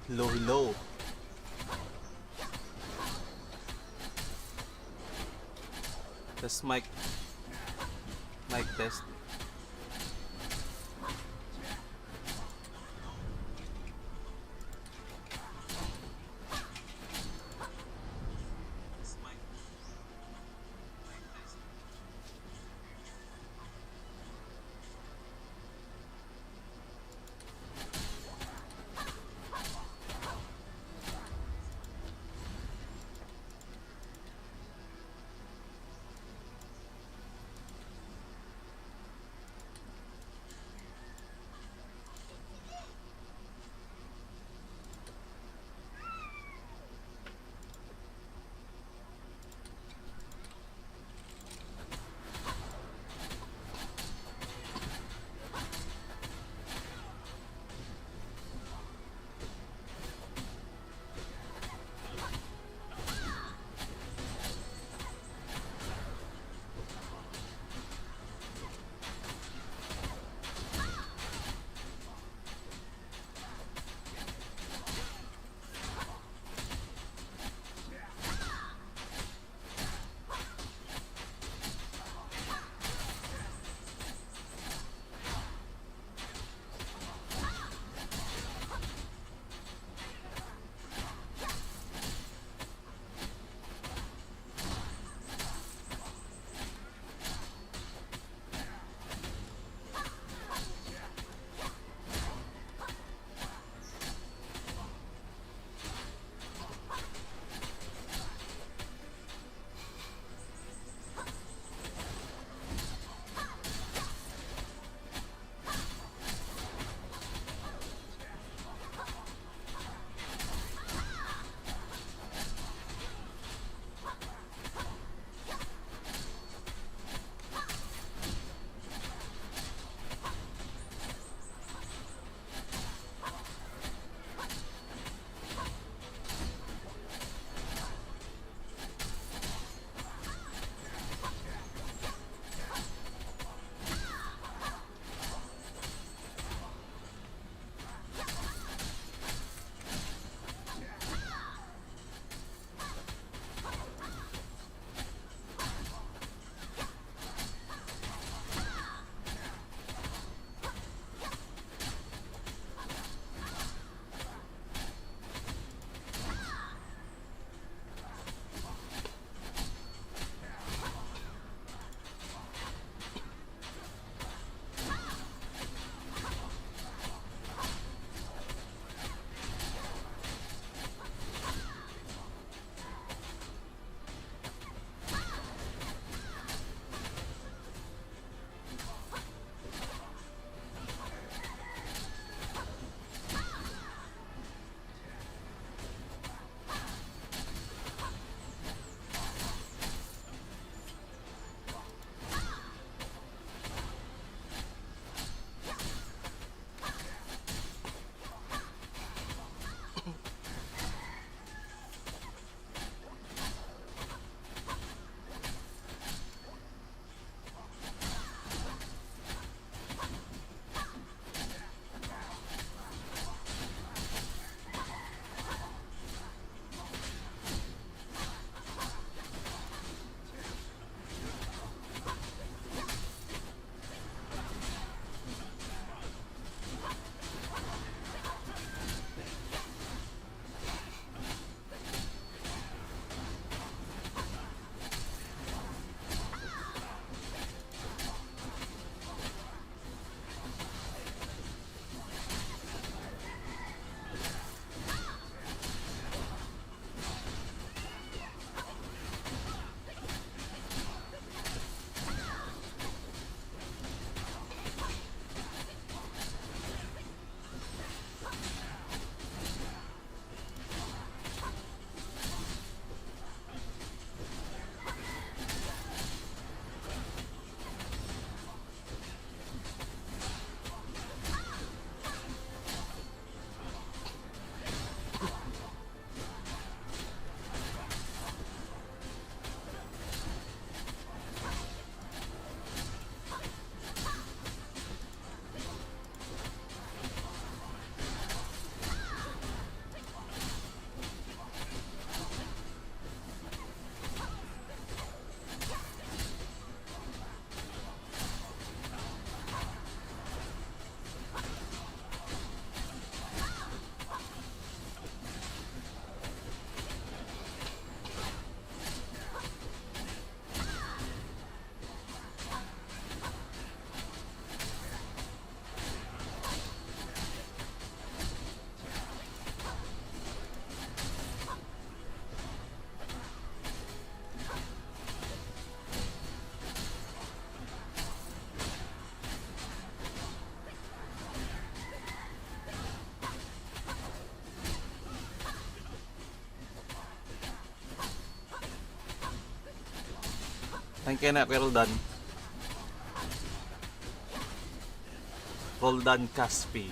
Hello, hello. Test mic test. Thank you na, Roldan. Roldan Caspi.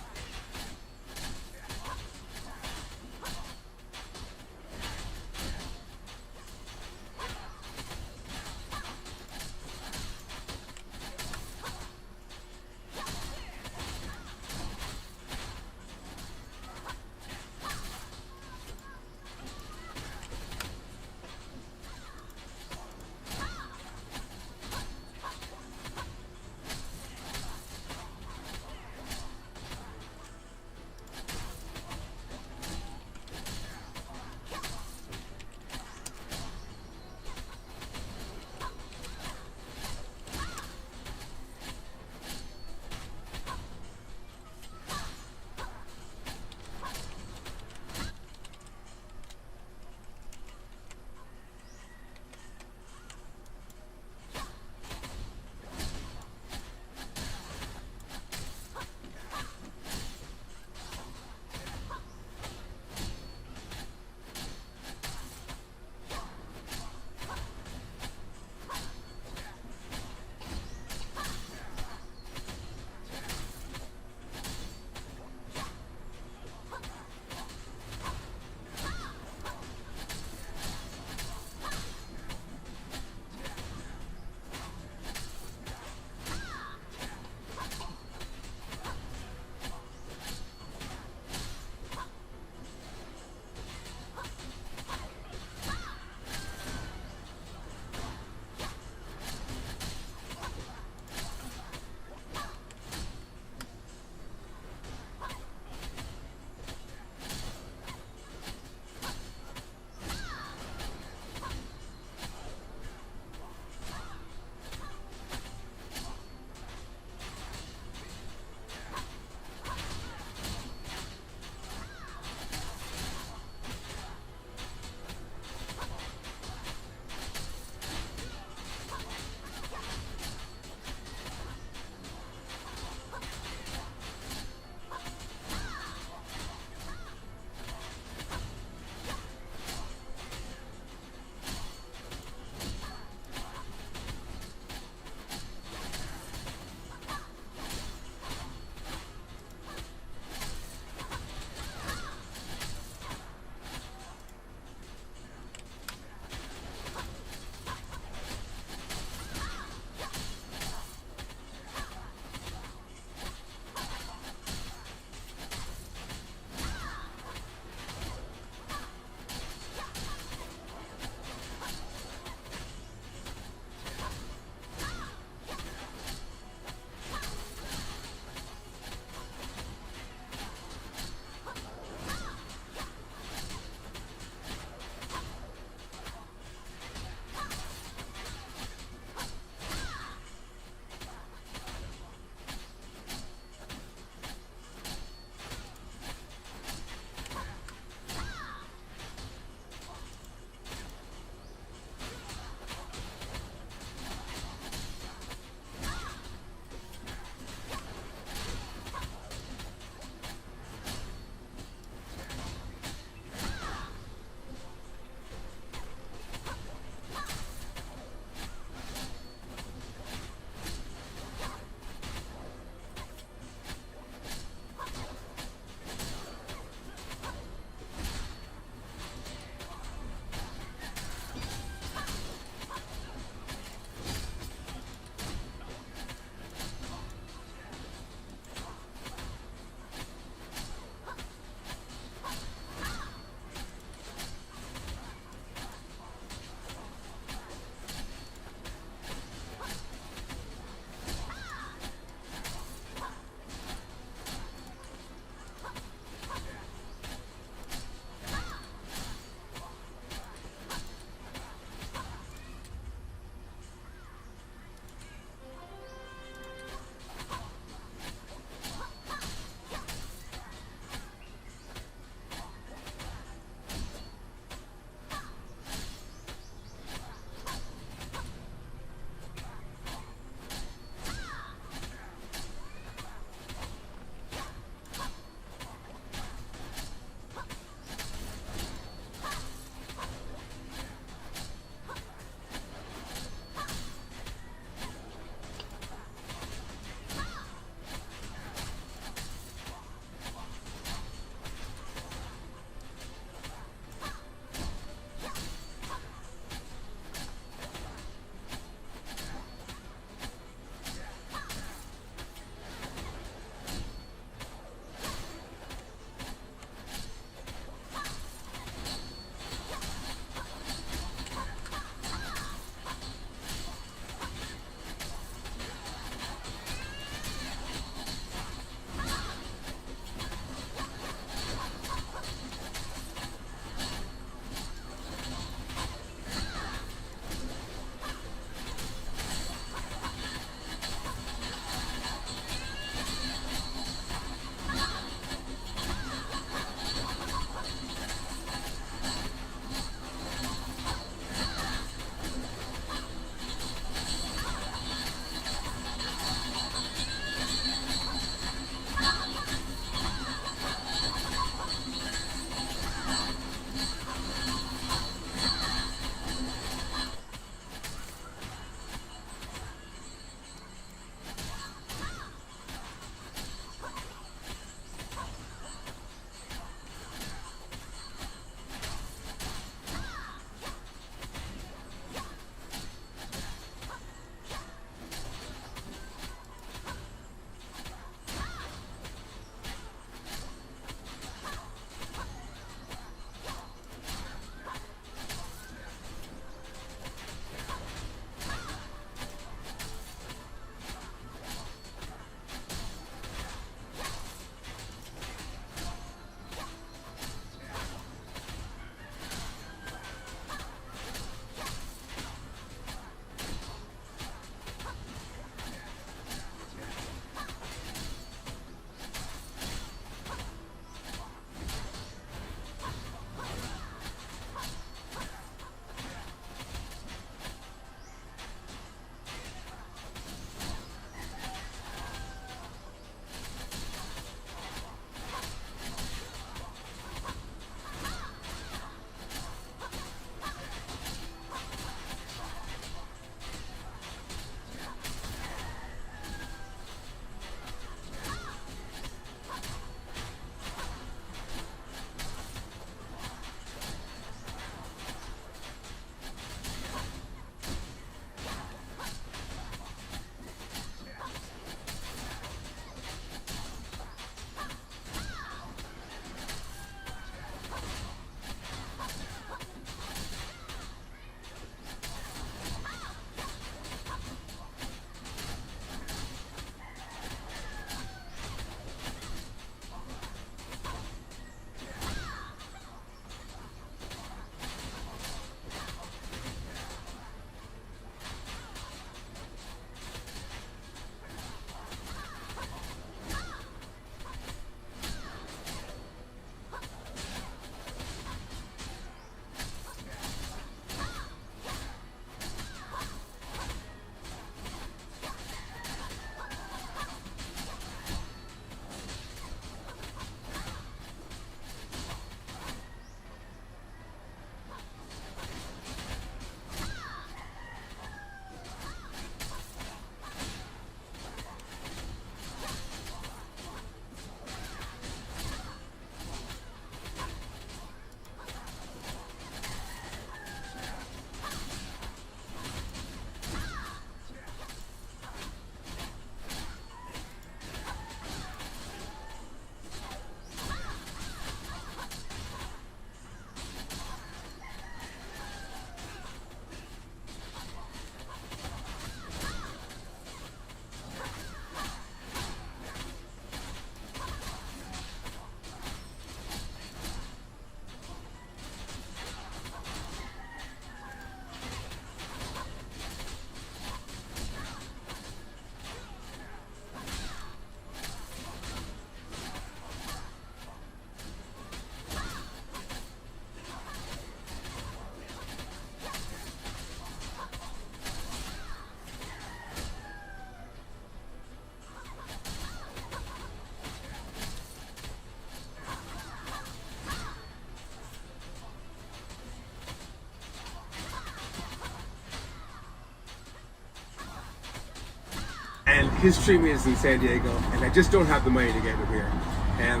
his treatment is in San Diego, and I just don't have the money to get him here. And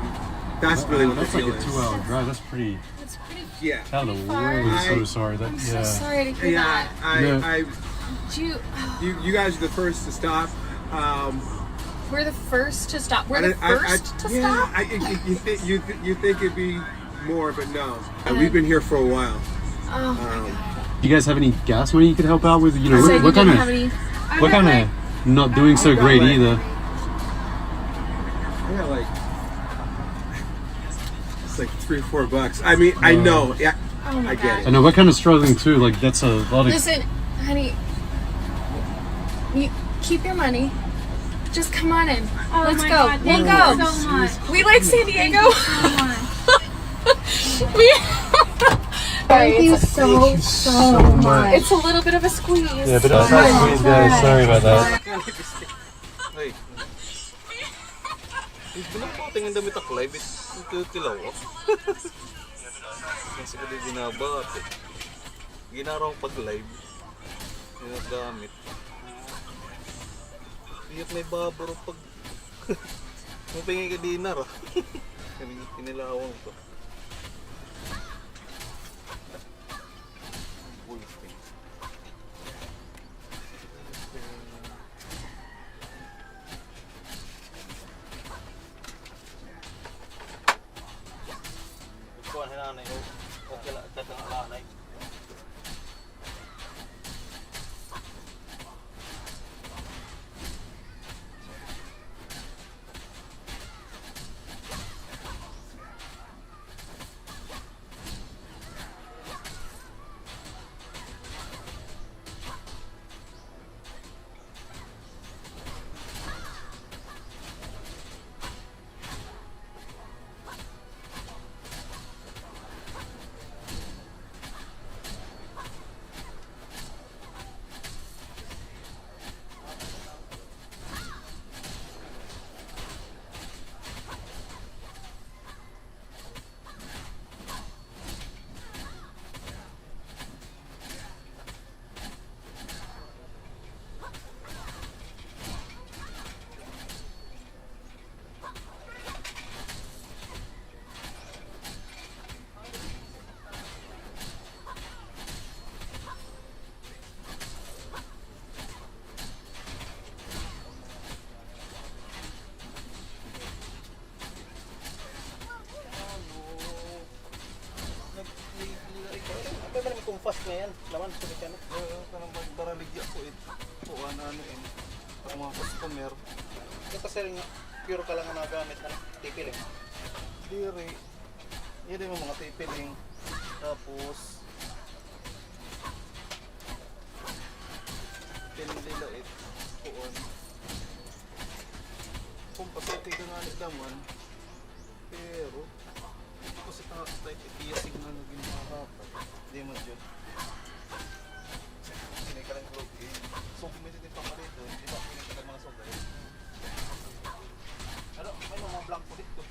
that's really what the That's like deal a is. 2-hour drive. That's pretty. It's pretty. Yeah. Kind of far. really so sorry. That I'm yeah. so sorry to hear Yeah, that. you guys are the first to stop. We're the first to stop. We're the first to stop. You think it'd be more, but no. We've been here for a while. Oh my god. Do you guys have any gas money you could help out with? You know, So what kind of not doing so great either. Yeah, like it's like $3-4. I mean, I know. Yeah, Oh my I get it. I know we're kind of struggling too. Like that's a lot of. Listen, honey. You keep your money. Just come on in. Oh Let's my go. God, We'll thank go. you so much. We like San Diego. So much. Thank you so much. It's a little bit of a squeeze. Yeah, but that's not squeeze, guys. Sorry about that. Ay. Hindi po tingin damit ako live. Nagkutilaw ako. Kasi ko din binabat. Ginaraw pag-live. Ginagamit. Iyak may babaro pag... Mapingin ka dinar ah. Pinilawang ko. Fast na yan, laman sa mechanic. Parang magdaraligya ko eh. Puan ano eh. Ang mga customer. Yung kasi rin, pure ka lang ang nagamit na tipiling. Diri. Yan din yung mga tipiling. Tapos pinililait. Puan. Kung pasok ka nga laman. Pero kasi type itiyasig na naging mahapad. Hindi mo dyan. Hindi ka lang vlog eh. So, kumiti din pa ka dito. Hindi ba pinita ng mga soga eh. Ano? May mga blank po dito.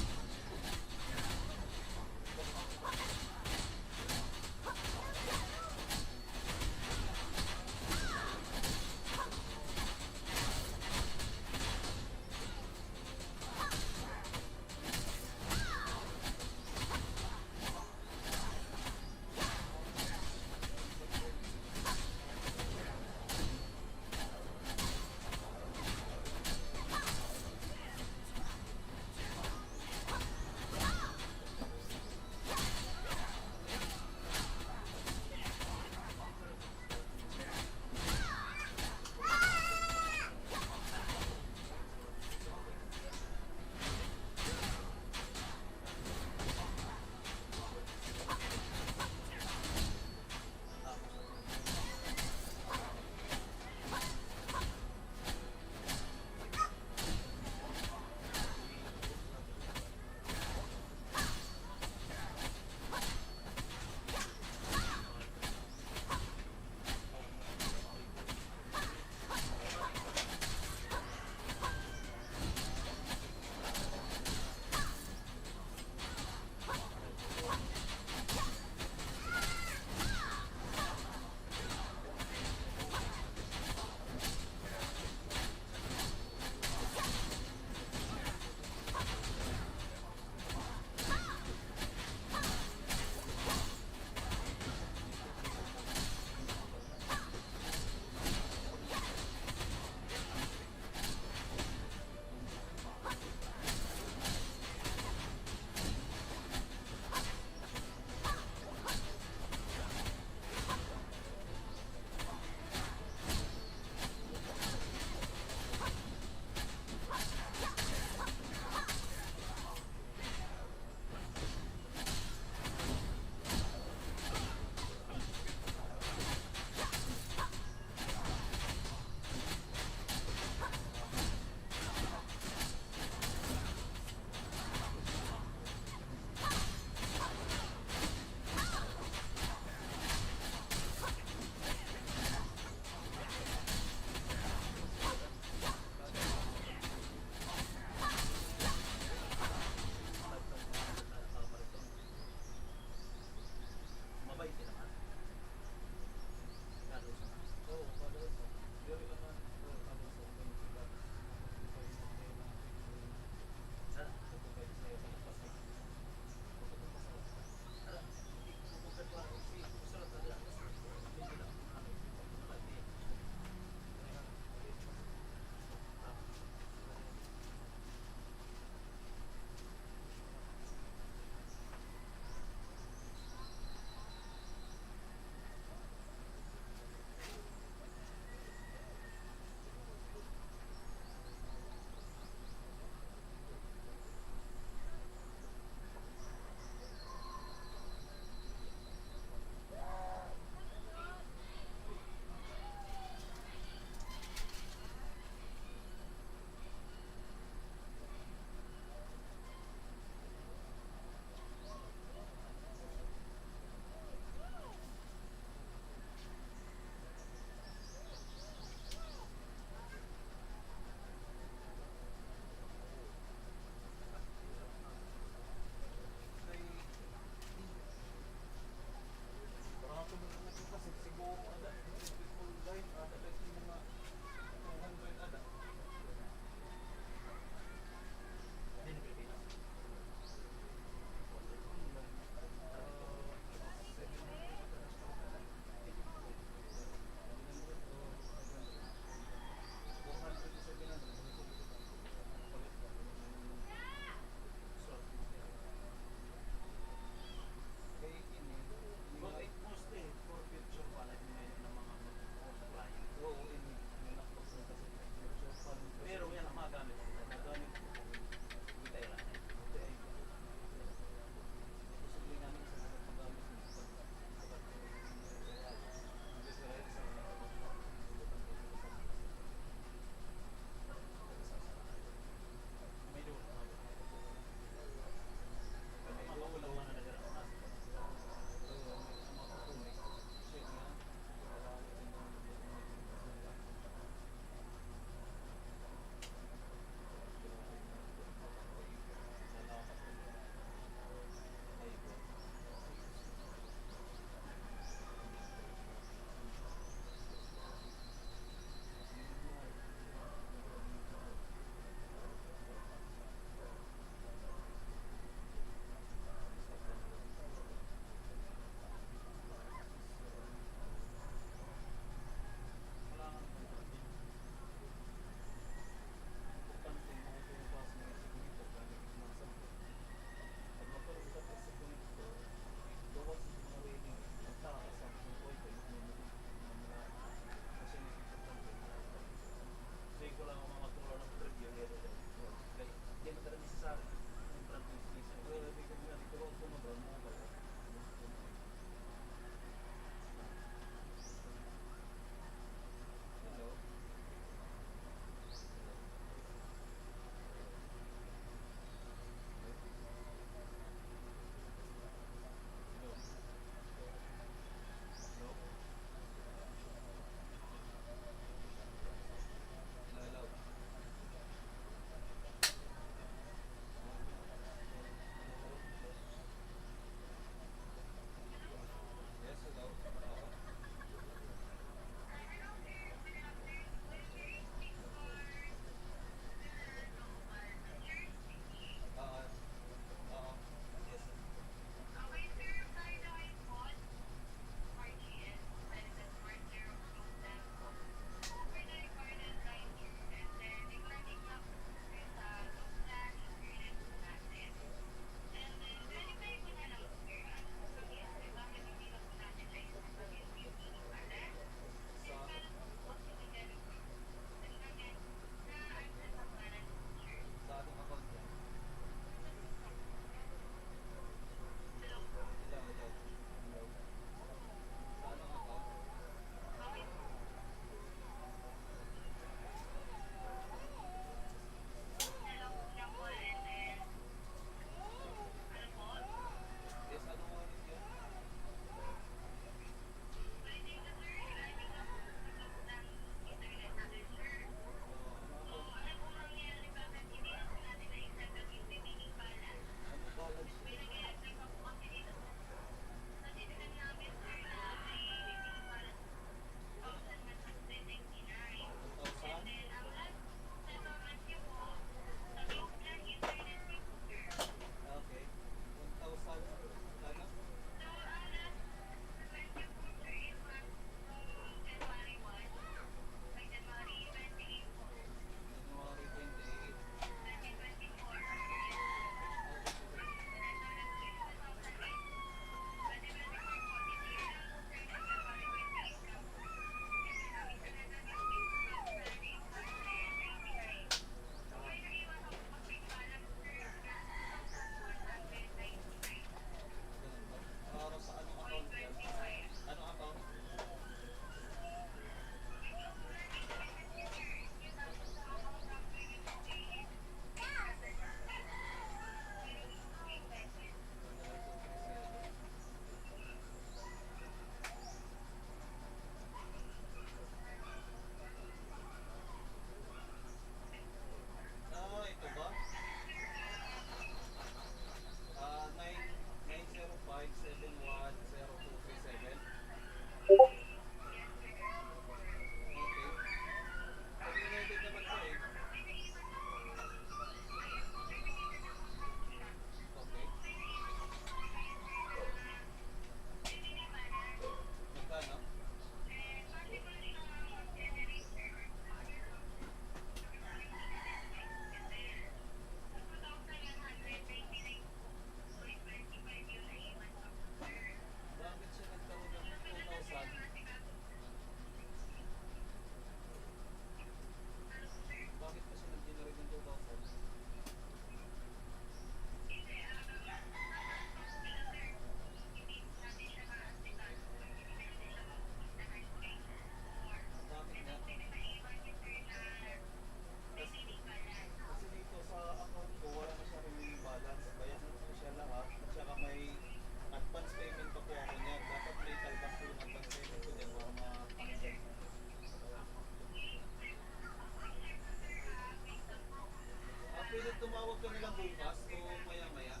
ka nila bukas o maya-maya?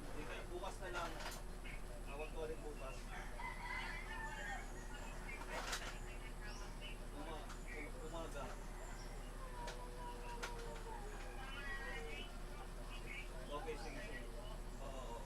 Hindi kayo bukas na lang. Awag ko rin bukas. Umaga. Okay, sige, sige. Oo.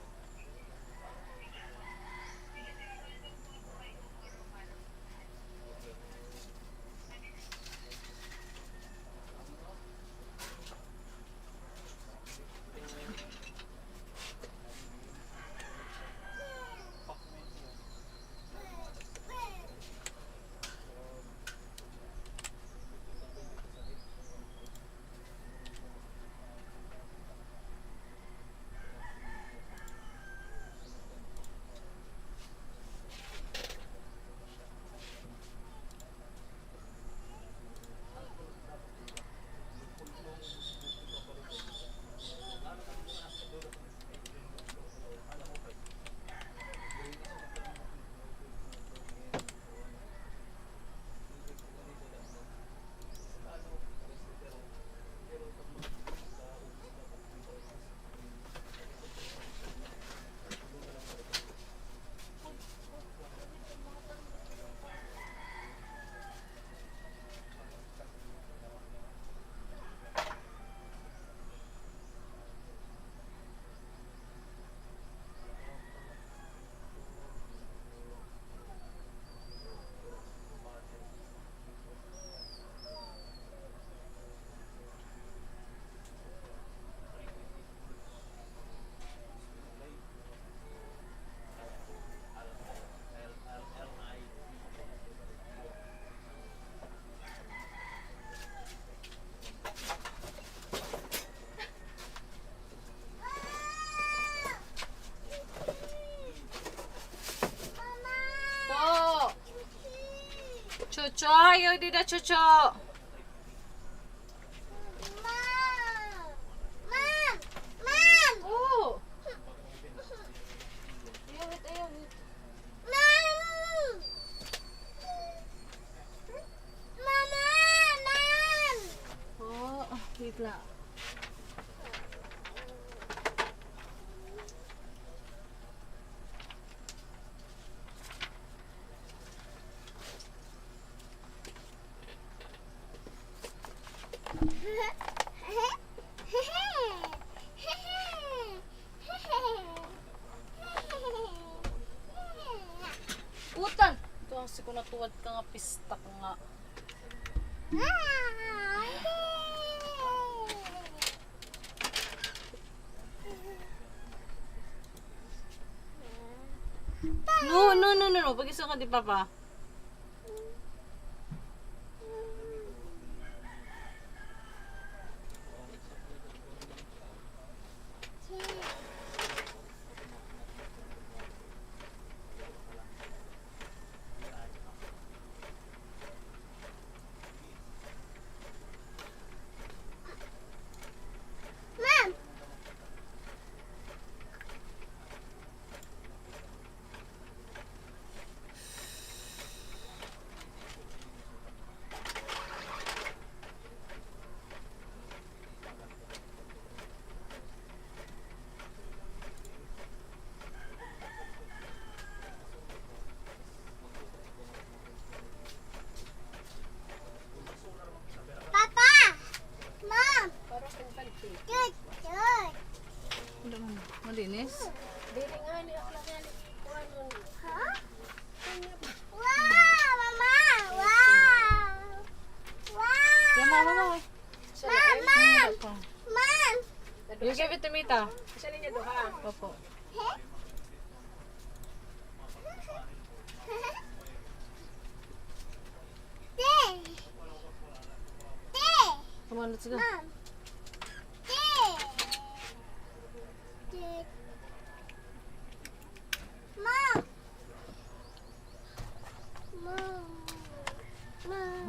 Po! Chucho, ayaw din na chucho! Oh! Ayawit, ayawit. Oh, wait lang. Utan! Ito ang siko natuwad ka nga, pista ka nga. No. Pag-isa ka di papa. Malinis? Mama. You give it to me, ta. Opo. Come on, let's go. Come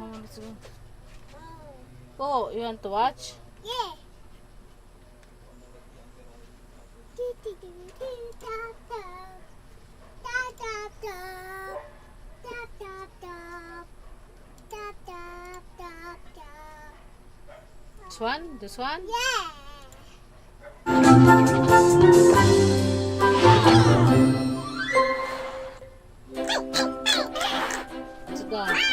on, let's go. Oh, you want to watch? Yeah. Da da da da da da da da da. This one? This one? Sit down.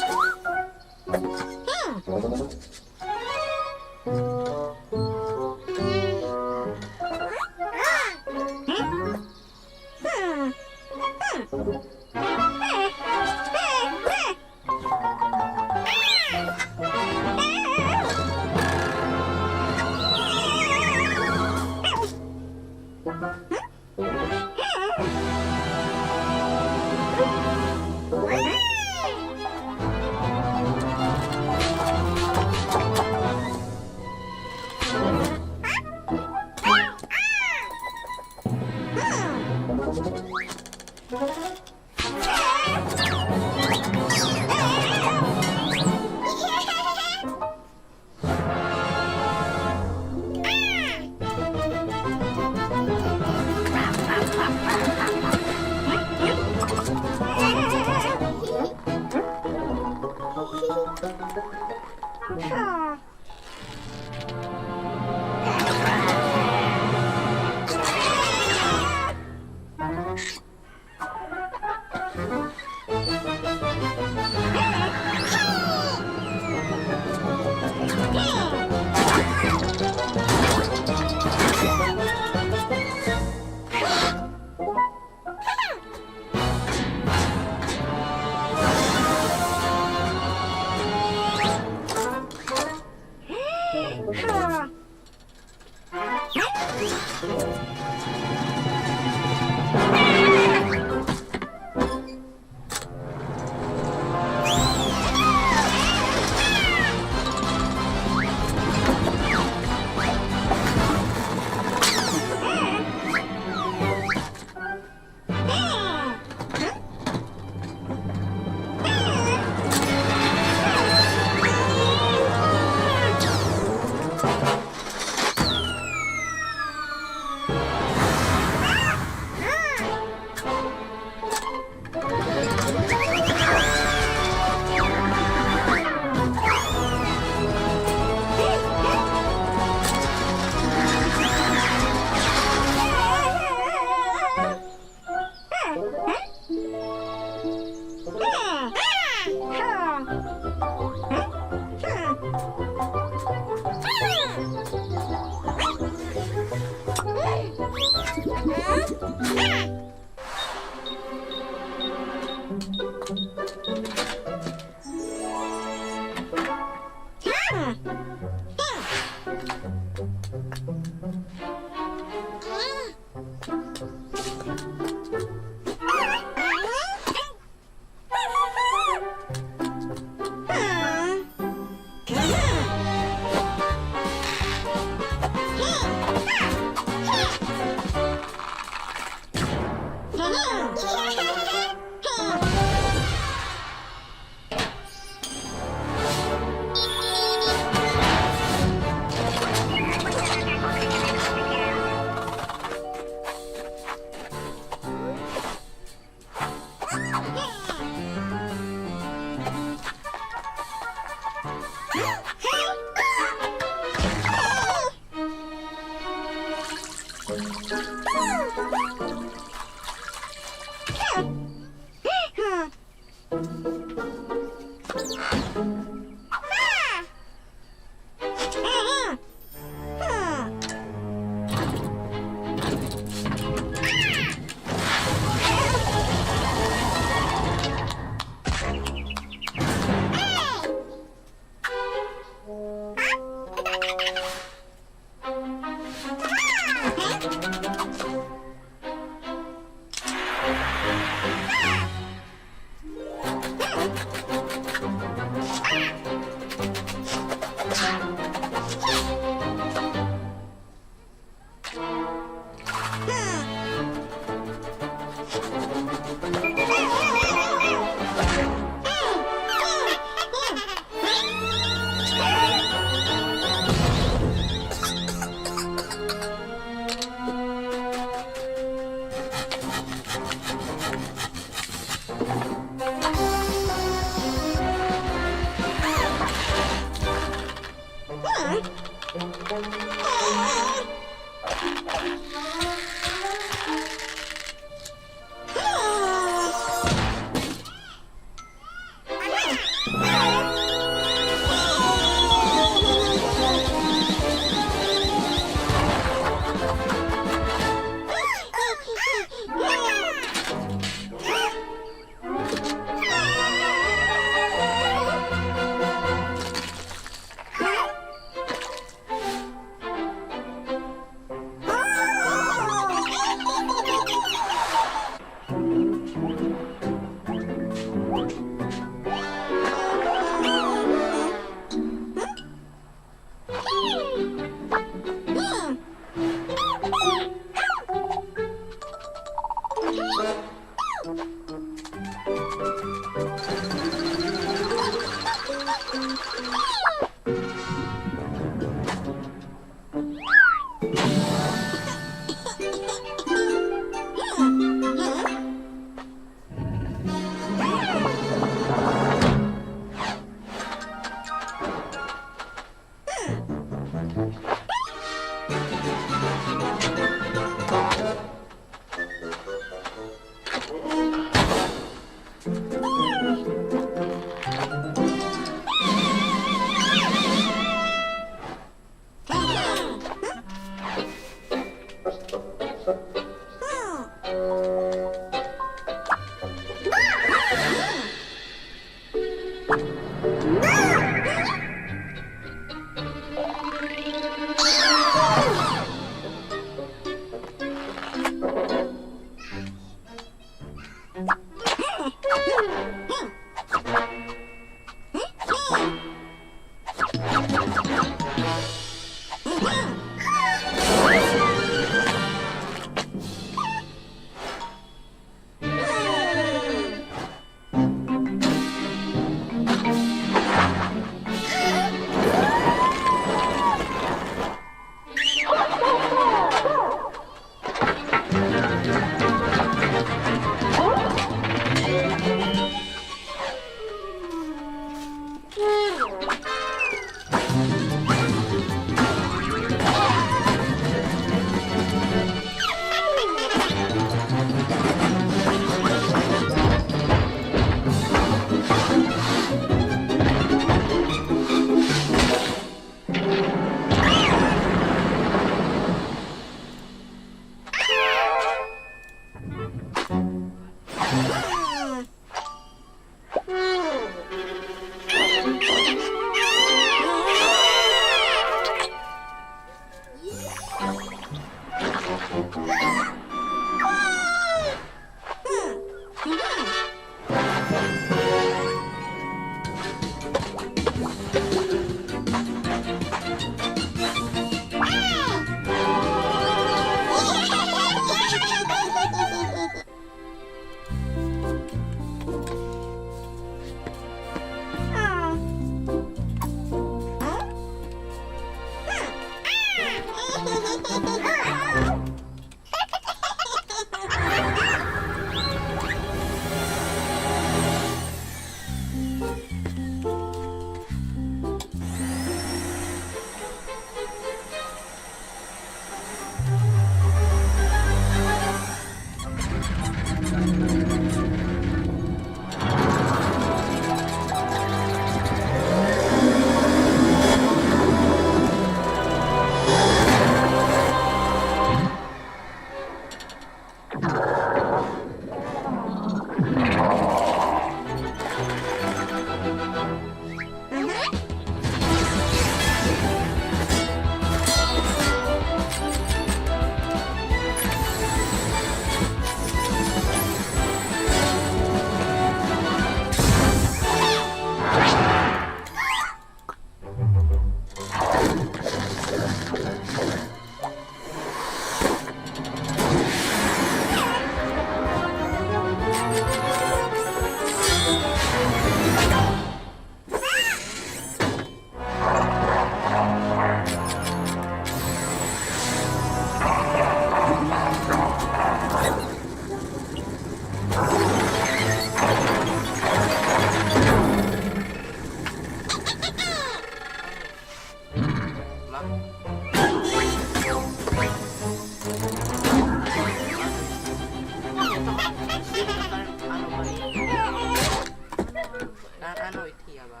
Ano itiya ba?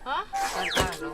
Ha? Ano?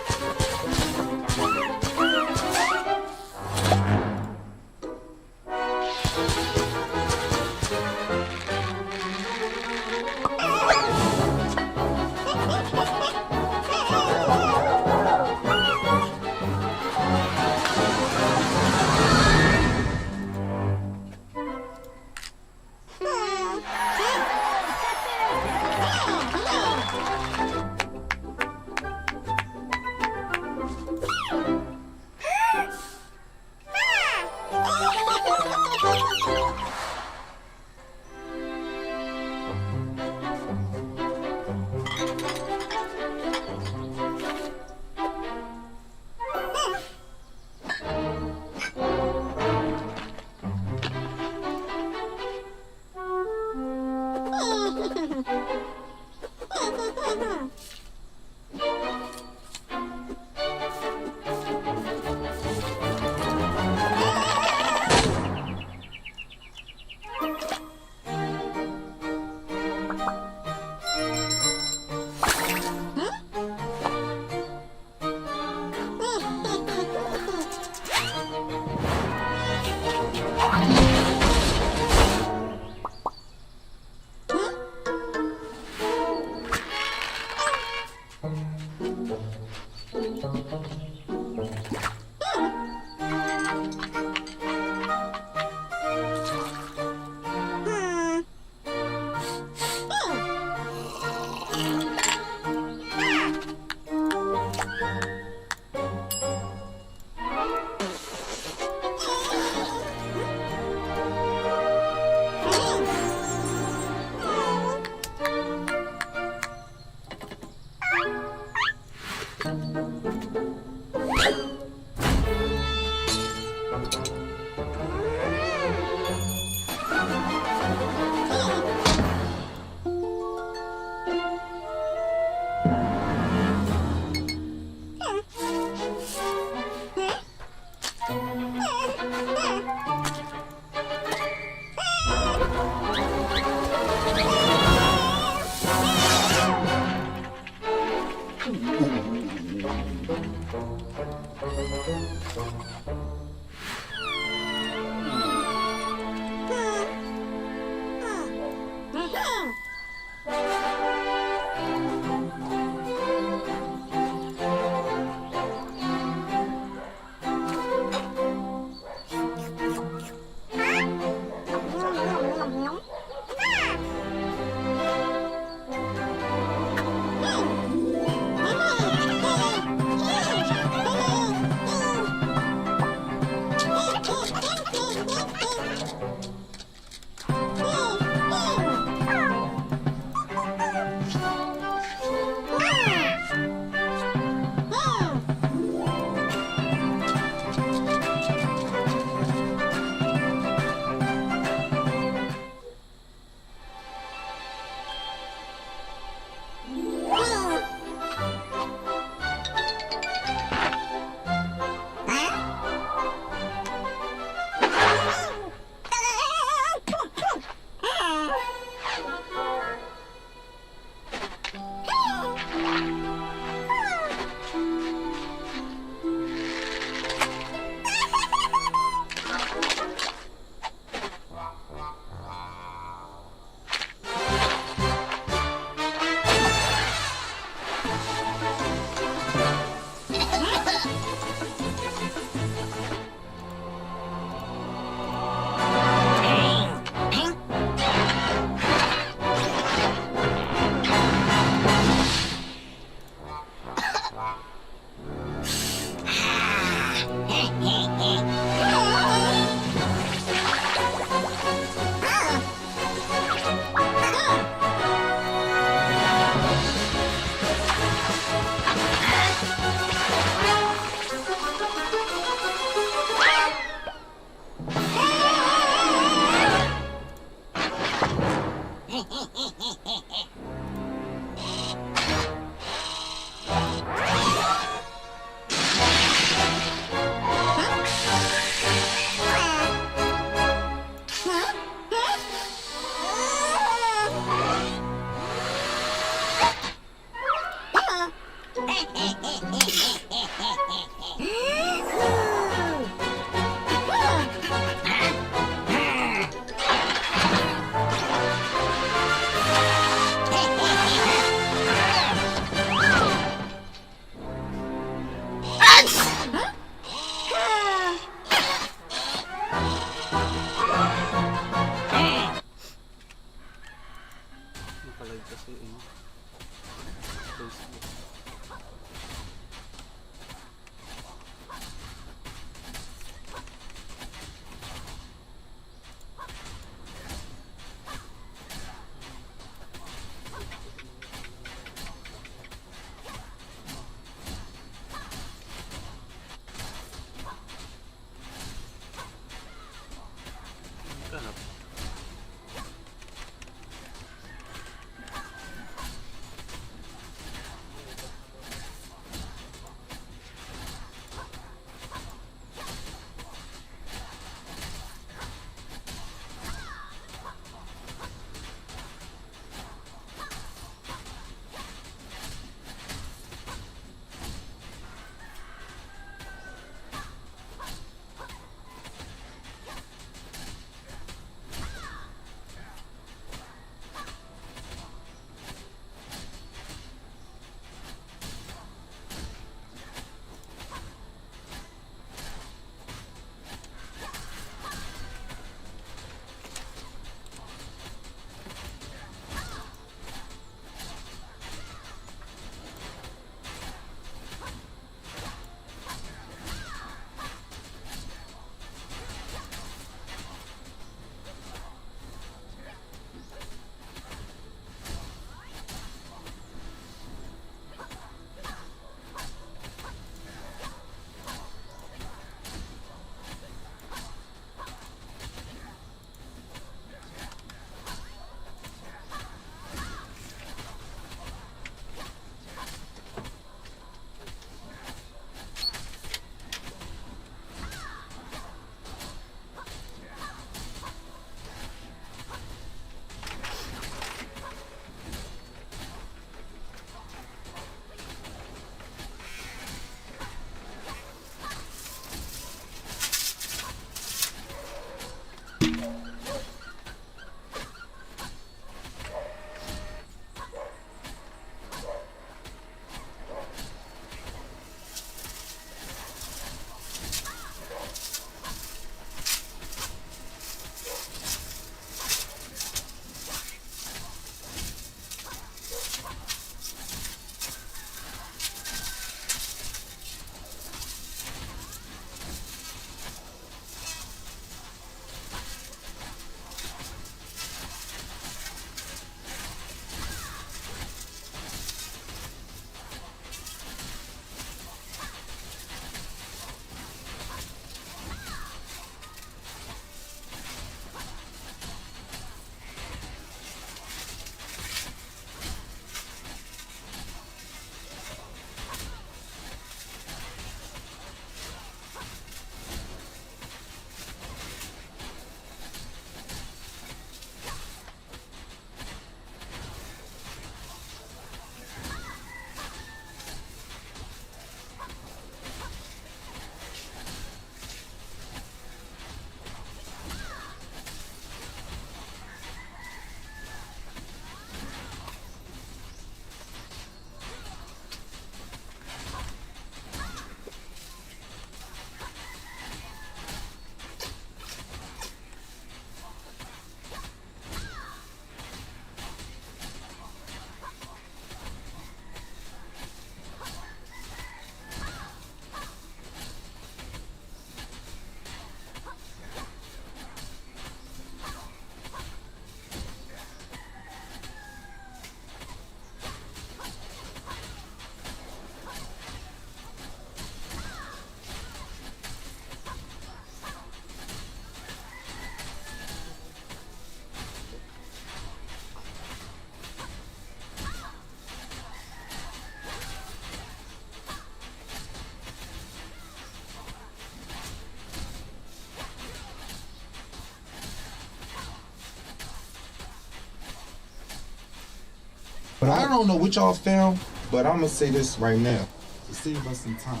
But I don't know what y'all found, but I'm gonna say this right now to save us some time.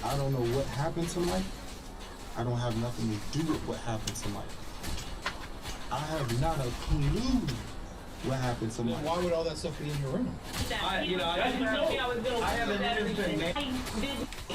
I don't know what happened to Mike. I don't have nothing to do with what happened to Mike. I have not a clue what happened to Mike. Why would all that stuff be in your room?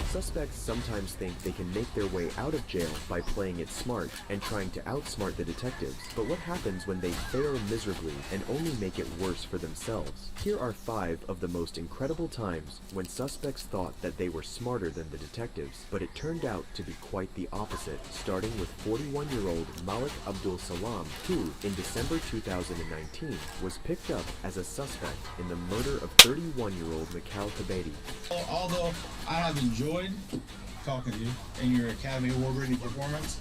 Suspects sometimes think they can make their way out of jail by playing it smart and trying to outsmart the detectives. But what happens when they fail miserably and only make it worse for themselves? Here are 5 of the most incredible times when suspects thought that they were smarter than the detectives, but it turned out to be quite the opposite, starting with 41-year-old Malik Abdul Salam, who, in December 2019, was picked up as a suspect in the murder of 31-year-old Mikhail Tabedi. Although I have enjoyed talking to you and your Academy Award-winning performance,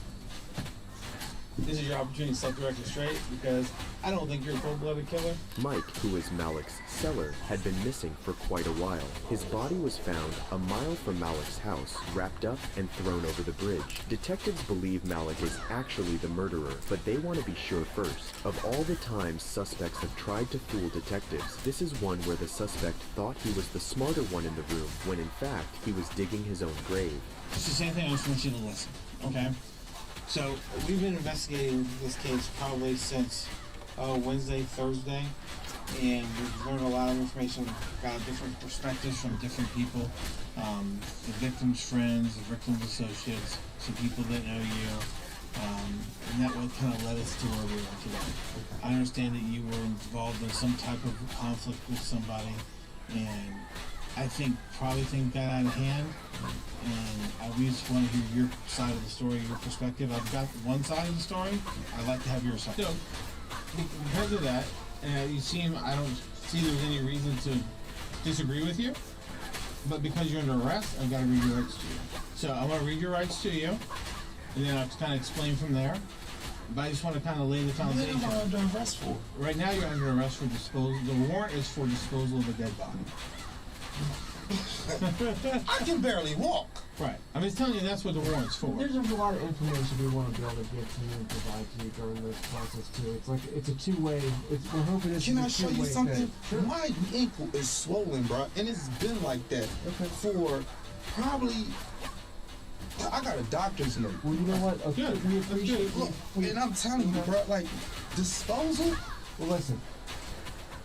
this is your opportunity to set the record straight because I don't think you're a cold-blooded killer. Mike, who is Malik's seller, had been missing for quite a while. His body was found a mile from Malik's house, wrapped up and thrown over the bridge. Detectives believe Malik is actually the murderer, but they want to be sure first. Of all the times suspects have tried to fool detectives, this is one where the suspect thought he was the smarter one in the room, when in fact he was digging his own grave. It's the same thing. I just want you to listen, okay? So we've been investigating this case probably since Wednesday, Thursday, and we've learned a lot of information, got different perspectives from different people, the victim's friends, the victim's associates, some people that know you, and that what kind of led us to where we are today. I understand that you were involved in some type of conflict with somebody, and I probably got out of hand, and we just want to hear your side of the story, your perspective. I've got one side of the story. I'd like to have your side. So, because of that, I don't see there's any reason to disagree with you, but because you're under arrest, I've got to read your rights to you. So I'm going to read your rights to you, and then I'll kind of explain from there. But I just want to kind of lay the foundation. What am I under arrest for? Right now you're under arrest for disposal. The warrant is for disposal of a dead body. I can barely walk. Right. I'm just telling you that's what the warrant's for. There's a lot of information we want to be able to get to you and provide to you during this process too. It's like it's a two-way. We're hoping it's Can a I show you two-way something? thing. Sure. My ankle is swollen, bro, and it's been like that for probably. I got a doctor's note. Well, you know what? Okay, we appreciate. Look, and I'm telling you, bro, like disposal. Well, listen.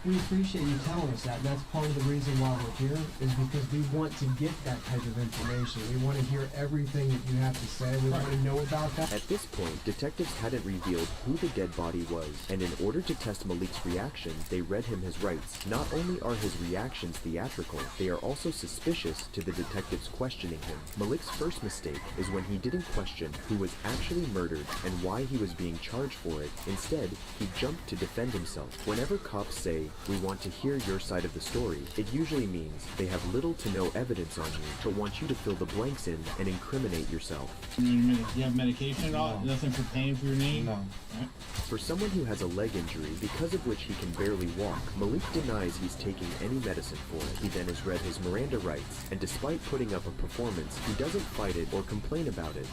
We appreciate you telling us that. That's part of the reason why we're here, is because we want to get that type of information. We want to hear everything that you have to say. We want to know about that. At this point, detectives hadn't revealed who the dead body was, and in order to test Malik's reaction, they read him his rights. Not only are his reactions theatrical, they are also suspicious to the detectives questioning him. Malik's first mistake is when he didn't question who was actually murdered and why he was being charged for it. Instead, he jumped to defend himself. Whenever cops say, "We want to hear your side of the story," it usually means they have little to no evidence on you, but want you to fill the blanks in and incriminate yourself. You have medication at all? No. Nothing for pain for your knee? No. Right. For someone who has a leg injury, because of which he can barely walk, Malik denies he's taking any medicine for it. He then is read his Miranda rights, and despite putting up a performance, he doesn't fight it or complain about it.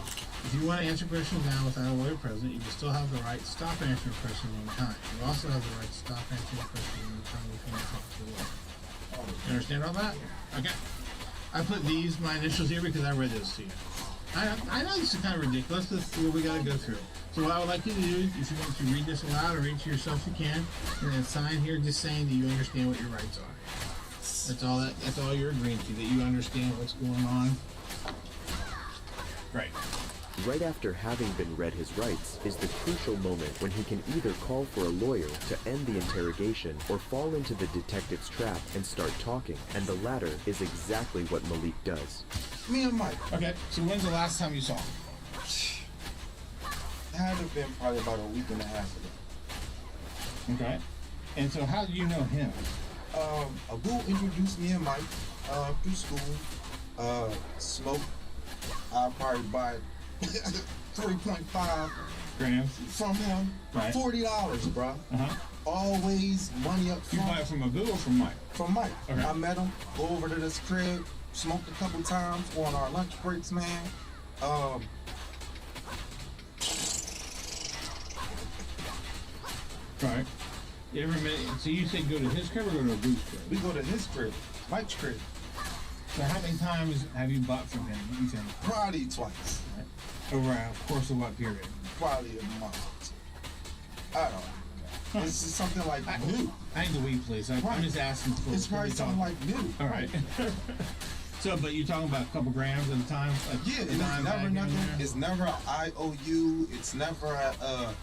If you want to answer questions now without a lawyer present, you can still have the right to stop answering questions one time. You also have the right to stop answering questions one time if you want to talk to the lawyer. You understand all that? Okay. I put my initials here because I read those to you. I know this is kind of ridiculous. This is what we got to go through. So what I would like you to do, if you want to read this aloud or read it to yourself, you can, and then sign here just saying that you understand what your rights are. That's all you're agreeing to, that you understand what's going on. Right. Right after having been read his rights is the crucial moment when he can either call for a lawyer to end the interrogation or fall into the detective's trap and start talking, and the latter is exactly what Malik does. Me and Mike. Okay, so when's the last time you saw him? It had to have been probably about a week and a half ago. Okay. And so how do you know him? Abu introduced me and Mike through school. Smoke. I'll probably buy 3.5 Grams. from him. Right. $40, bro. Uh-huh. Always money up You front. buy it from Abu or from Mike? From Mike. Okay. I met him, go over to this crib, smoked a couple times on our lunch breaks, man. Right. Every minute. So you say go to his crib or go to a Boo's crib? We go to his crib, Mike's crib, So how many times have you bought from him? You think? probably twice, Over a course of what period? probably a month. I don't know. It's just something like new. I ain't the weed place. I'm Right. just asking for. It's probably something like new. All right. So, but you're talking about a couple grams at a time? Like Yeah, a it's dime back never in nothing. there? It's never a IOU. It's never a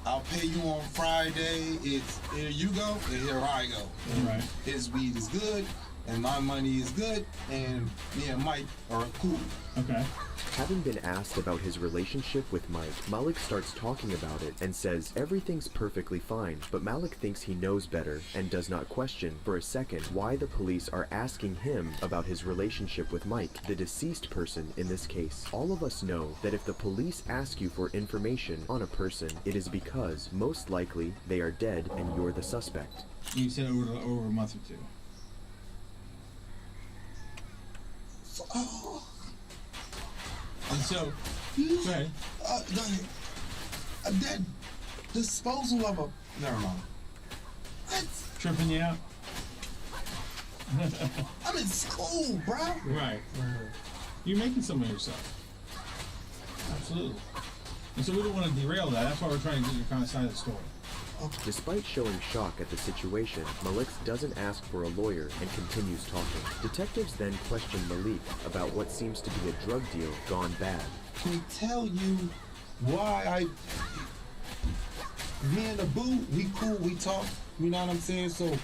I'll pay you on Friday. It's here you go and here I go. Right. His weed is good and my money is good and me and Mike are cool. Okay. Having been asked about his relationship with Mike, Malik starts talking about it and says everything's perfectly fine, but Malik thinks he knows better and does not question for a second why the police are asking him about his relationship with Mike, the deceased person in this case. All of us know that if the police ask you for information on a person, it is because, most likely, they are dead and you're the suspect. You said over a month or two. Oh, And so, go ahead. that disposal of a never mind. That's, Tripping you out? I'm in school, bro. Right. You're making some of yourself. Absolutely. And so we don't want to derail that. That's why we're trying to get your kind of side of the story. Despite showing shock at the situation, Malik doesn't ask for a lawyer and continues talking. Detectives then question Malik about what seems to be a drug deal gone bad. Can he tell you why me and the boo, we cool, we talk, you know what I'm saying? So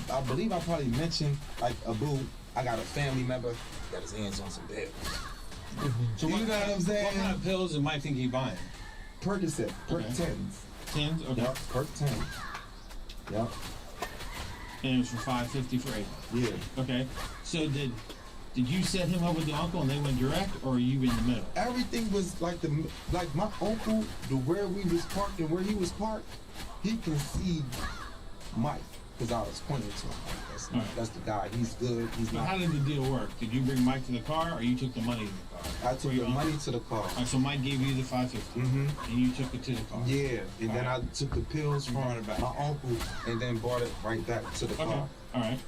I believe I probably mentioned like a boo, I got a family member got his hands on some pills. So You know what I'm saying? What kind of pills am I think he buying? Percocet, Perc Okay. 10s. 10s? Okay. Yep, Perc 10. Yep, And it was for $5.50 for 8. yeah. Okay. So did you set him up with the uncle and they went direct, or are you in the middle? Everything was like my uncle, where we was parked and where he was parked, he can see Mike because I was pointing to him. Like, that's the guy. He's good. He's So not. how did the deal work? Did you bring Mike to the car, or you took the money in the car? I took the money to the car. All right, so Mike gave you the $5.50, and you took it to the car. Yeah, and then Alright. I took the pills from Brought it back. my uncle and then brought it right back to the Okay. car. All right.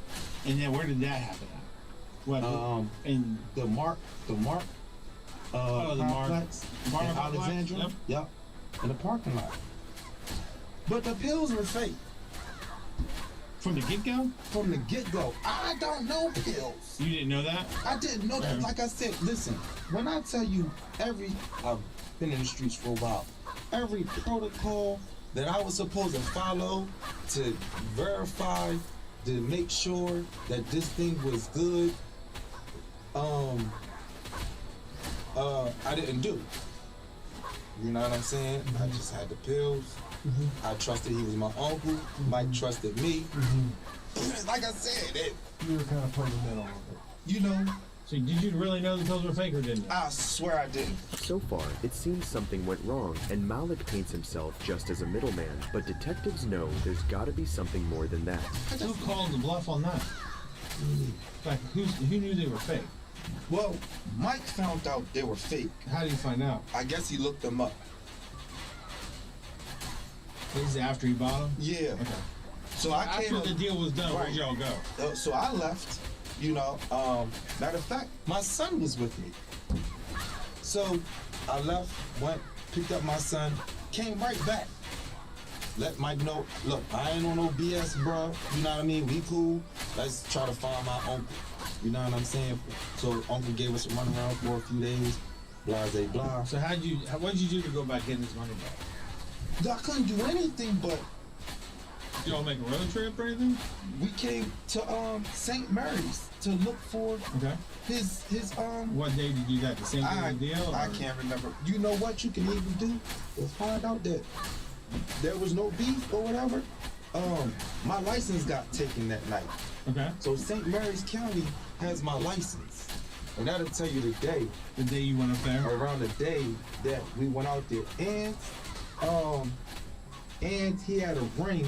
And then where did that happen at? What? in The Mark, the Mark complex in apartment complex? Alexandria. Yep. In the parking lot. But the pills were fake From the get-go? from the get-go. I don't know pills. You didn't know that? I didn't know that. Okay. Like I said, listen, when I tell you I've been in the streets for a while, every protocol that I was supposed to follow to verify, to make sure that this thing was good, I didn't do. You know what I'm saying? I just had the pills. I trusted he was my uncle. Mike trusted me. Like I said, You were kind of playing the middle of it. you know, So did you really know the pills were fake, or didn't you? I swear I didn't. So far, it seems something went wrong, and Malik paints himself just as a middleman, but detectives know there's gotta be something more than that. Who called the bluff on that? Like, who knew they were fake? Well, Mike found out they were fake. How did you find out? I guess he looked them up. This is after you bought them? Yeah. Okay. So I came After the deal was done, where'd Right. y'all go? so I left, you know. Matter of fact, my son was with me. So I left, went, picked up my son, came right back. Let Mike know, look, I ain't on no BS, bro. You know what I mean? We cool. Let's try to find my uncle. You know what I'm saying? So uncle gave us a run around for a few days. Blah, blah, blah. So what did you do to go back getting this money back? I couldn't do anything but Did y'all make a road trip or anything? we came to St. Mary's to look for Okay. his What day did you do that? The same day I of the deal? I or- can't remember. You know what you can even do is find out that there was no beef or whatever. My license got taken that night. Okay. So St. Mary's County has my license. And that'll tell you the day, The day you went up there? around the day that we went out there. And he had a ring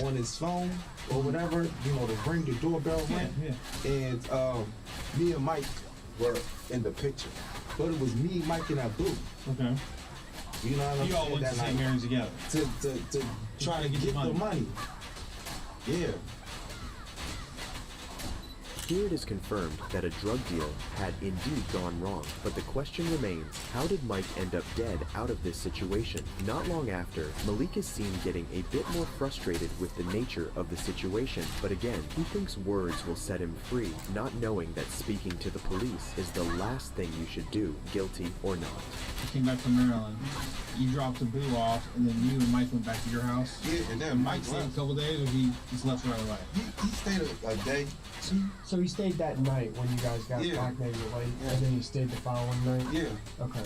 on his phone or whatever, you know, the doorbell ring. Yeah. And me and Mike were in the picture. But it was me, Mike, and Abu. Okay. You know what I'm You all saying? went to That St. night. Mary's together. To try to get the money. Yeah. Here it is confirmed that a drug deal had indeed gone wrong, but the question remains, how did Mike end up dead out of this situation? Not long after, Malik is seen getting a bit more frustrated with the nature of the situation, but again, he thinks words will set him free, not knowing that speaking to the police is the last thing you should do, guilty or not. You came back from Maryland. You dropped the boo off, and then you and Mike went back to your house. Yeah, and then Mike Stayed a left. couple days, or he just left right away? He stayed a day, two. So he stayed that night when you guys got Yeah. back maybe late, Yeah. and then he stayed the following night? Yeah. Okay.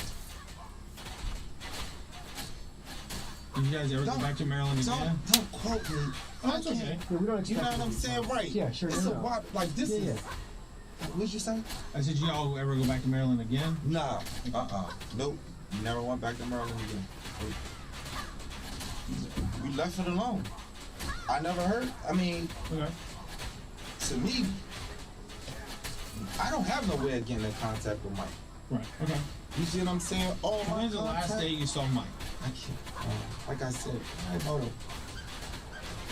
Did you guys ever go back to Maryland again? Don't quote me. Oh, that's okay. Yeah, we don't expect You know it what to I'm be saying? fun. Right. Yeah, sure. It's no, a no. lot. Like this Yeah, is. yeah. What'd you say? I said, y'all ever go back to Maryland again? Nah. Nope. Never went back to Maryland again. We left it alone. I never heard. I mean, Okay. to me, I don't have no way of getting in contact with Mike. Right. Okay. You see what I'm saying? Oh, my When's the last contact- day you saw Mike? I can't. Like I said, hold on.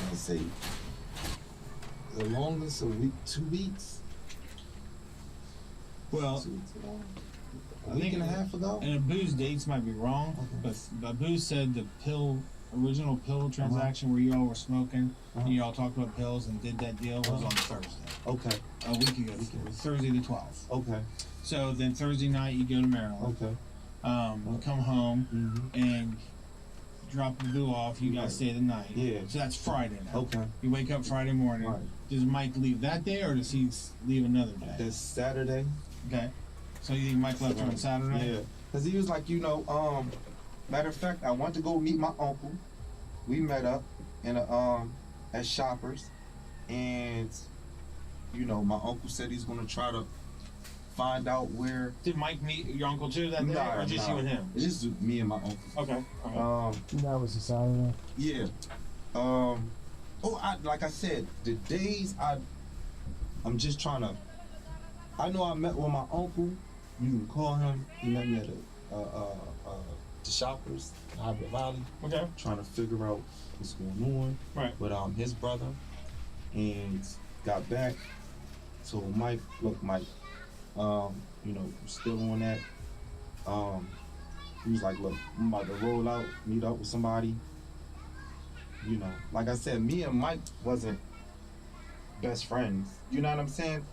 Let's see. The longest a week, 2 weeks. Well, 2 weeks ago. I A week think- and a half ago. and Abu's dates might be wrong, but Abu said the original pill transaction where you all were smoking, and you all talked about pills and did that deal was on Thursday. Okay. A week ago. It was Thursday the 12th. Okay. So then Thursday night you go to Maryland. Okay. Come home Mm-hmm. and drop the boo off. You guys stay the night. Yeah. So that's Friday now. Okay. You wake up Friday morning. Right. Does Mike leave that day or does he leave another day? This Saturday. Okay. So you think Mike left on Saturday? Yeah. Cause he was like, matter of fact, I went to go meet my uncle. We met up in at Shoppers, and my uncle said he's gonna try to find out where. Did Mike meet your uncle too that day, Nah, or just nah. you and him? It's just me and my uncle. Okay. All right. That was a Saturday. Yeah. Like I said, the days I'm just trying to. I know I met with my uncle. You can call him. He met me at the Shoppers, Harbor Valley. Okay. Trying to figure out what's going on. Right. With his brother, and got back. Told Mike, look, Mike, still on that. He was like, look, I'm about to roll out, meet up with somebody. Like I said, me and Mike wasn't best friends. You know what I'm saying?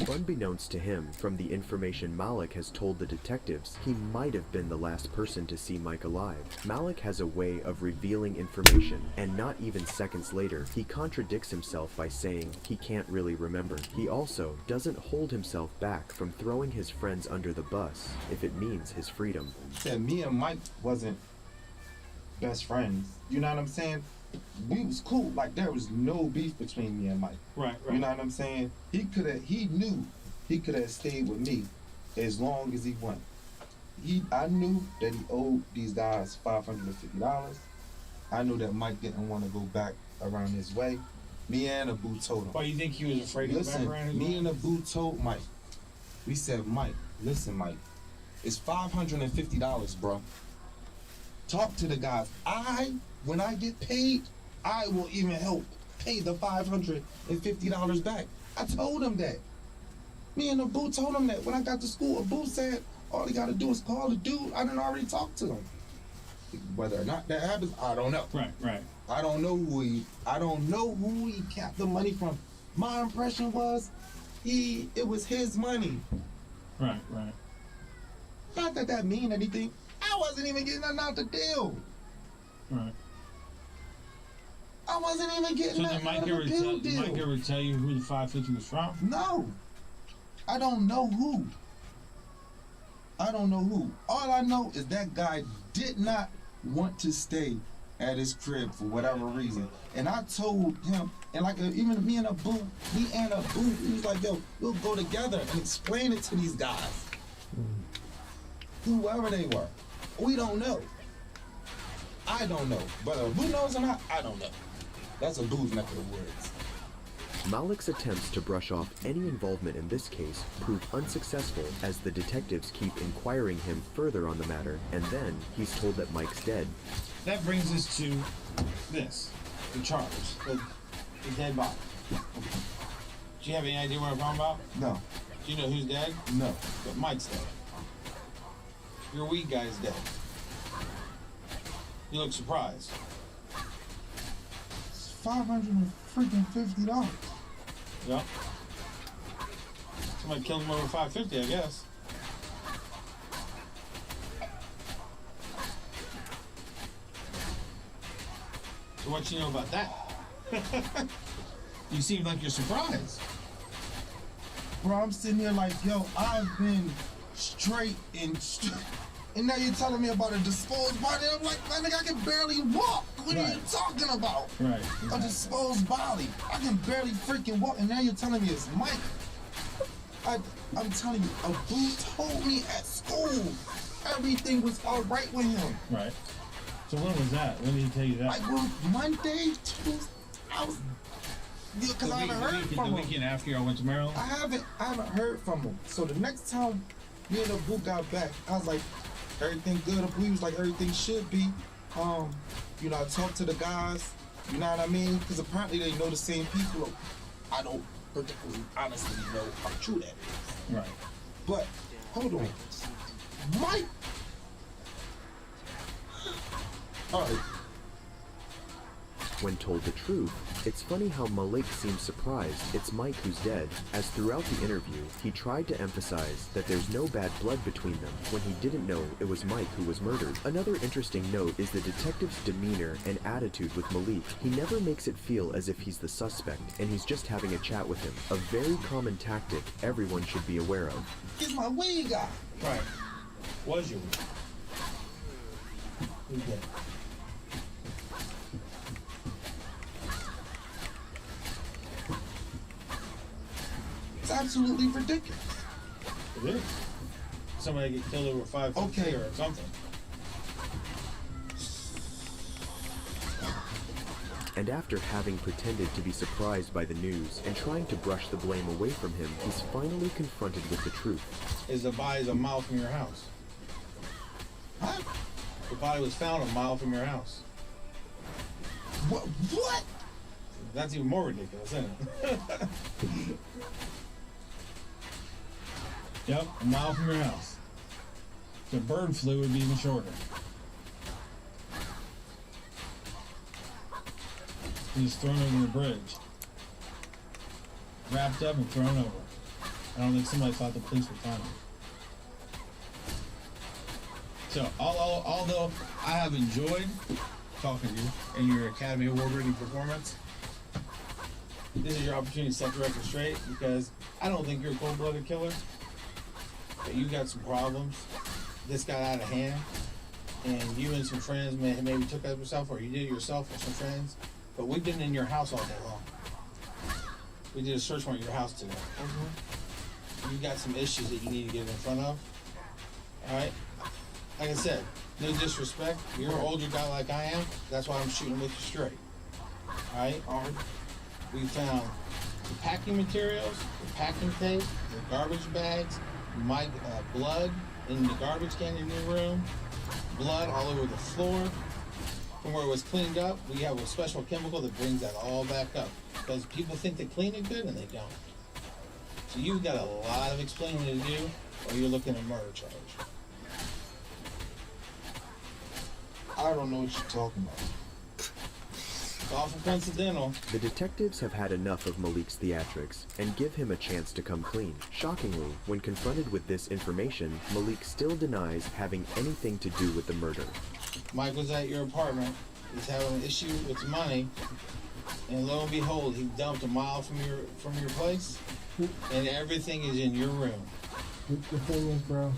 Unbeknownst to him, from the information Malik has told the detectives, he might have been the last person to see Mike alive. Malik has a way of revealing information, and not even seconds later, he contradicts himself by saying he can't really remember. He also doesn't hold himself back from throwing his friends under the bus, if it means his freedom. Said me and Mike wasn't best friends. You know what I'm saying? We was cool. Like there was no beef between me and Mike. Right. You know what I'm saying? He knew he could have stayed with me as long as he wanted. I knew that he owed these guys $550. I knew that Mike didn't want to go back around his way. Me and Abu told him. Why you think he was afraid to go back Listen, around his me way? and Abu told Mike. We said, Mike, listen, Mike, it's $550, bro. Talk to the guys. When I get paid, I will even help pay the $550 back. I told him that. Me and Abu told him that. When I got to school, Abu said, all he gotta do is call the dude. I done already talked to him. Whether or not that happens, I don't know. Right. I don't know who he kept the money from. My impression was it was his money. Right. Not that mean anything. I wasn't even getting nothing out the deal. Right. I wasn't even getting So nothing did Mike out of the ever deal. Mike ever tell you who the 550 was from? No. I don't know who. All I know is that guy did not want to stay at his crib for whatever reason. And I told him, and even me and Abu, he was like, yo, we'll go together and explain it to these guys. Whoever they were. We don't know. I don't know. Whether Abu knows or not, I don't know. That's Abu's neck of the woods. Malik's attempts to brush off any involvement in this case prove unsuccessful as the detectives keep inquiring him further on the matter, and then he's told that Mike's dead. That brings us to this, the charge. The dead body. Do you have any idea what I'm talking about? No. Do you know who's dead? No. But Mike's dead. Your weed guy's dead. You look surprised. It's $550. Yep. Somebody killed him over $550, I guess. So what you know about that? You seem like you're surprised. Bro, I'm sitting here like, yo, I've been straight and now you're telling me about a disposed body. I'm like, man, nigga, I can barely walk. What are you talking about? Right. A disposed body. I can barely freaking walk, and now you're telling me it's Mike. I'm telling you, Abu told me at school everything was all right with him. Right. So when was that? When did he tell you that? Like, well, Monday, Tuesday, I was, because I haven't heard from him. The weekend after y'all went to Maryland? I haven't heard from him. So the next time me and Abu got back, I was like, everything good. Abu was like, everything should be. You know, I talked to the guys, you know what I mean? Because apparently they know the same people. I don't particularly honestly know how true that is. Right. But, hold on. Mike! Alright. When told the truth, it's funny how Malik seems surprised it's Mike who's dead, as throughout the interview, he tried to emphasize that there's no bad blood between them when he didn't know it was Mike who was murdered. Another interesting note is the detective's demeanor and attitude with Malik. He never makes it feel as if he's the suspect and he's just having a chat with him, a very common tactic everyone should be aware of. He's my weed guy. Right. Was your weed? Who's dead? It's absolutely ridiculous. It is. Somebody get killed over $550 or something. And after having pretended to be surprised by the news and trying to brush the blame away from him, he's finally confronted with the truth. Is the body's a mile from your house? Huh? The body was found a mile from your house. What? That's even more ridiculous, isn't it? Yep, a mile from your house. The bird flu would be even shorter. He's thrown over the bridge. Wrapped up and thrown over. I don't think somebody thought the police would find him. So, although I have enjoyed talking to you and your Academy Award-winning performance, this is your opportunity to set the record straight, because I don't think you're a cold-blooded killer. But you got some problems. This got out of hand, and you and some friends maybe took it yourself, or you did it yourself with some friends. But we've been in your house all day long. We did a search warrant at your house today. You got some issues that you need to get in front of. All right. Like I said, no disrespect. You're an older guy like I am. That's why I'm shooting with you straight. All right. We found the packing materials, the packing tape, the garbage bags, blood in the garbage can in your room, blood all over the floor. From where it was cleaned up, we have a special chemical that brings that all back up. Because people think they clean it good and they don't. So you've got a lot of explaining to do, or you're looking at a murder charge. I don't know what you're talking about. It's awful coincidental. The detectives have had enough of Malik's theatrics and give him a chance to come clean. Shockingly, when confronted with this information, Malik still denies having anything to do with the murder. Mike was at your apartment. He's having an issue with the money, and lo and behold, he dumped a mile from your place, and everything is in your room. The thing is, bro,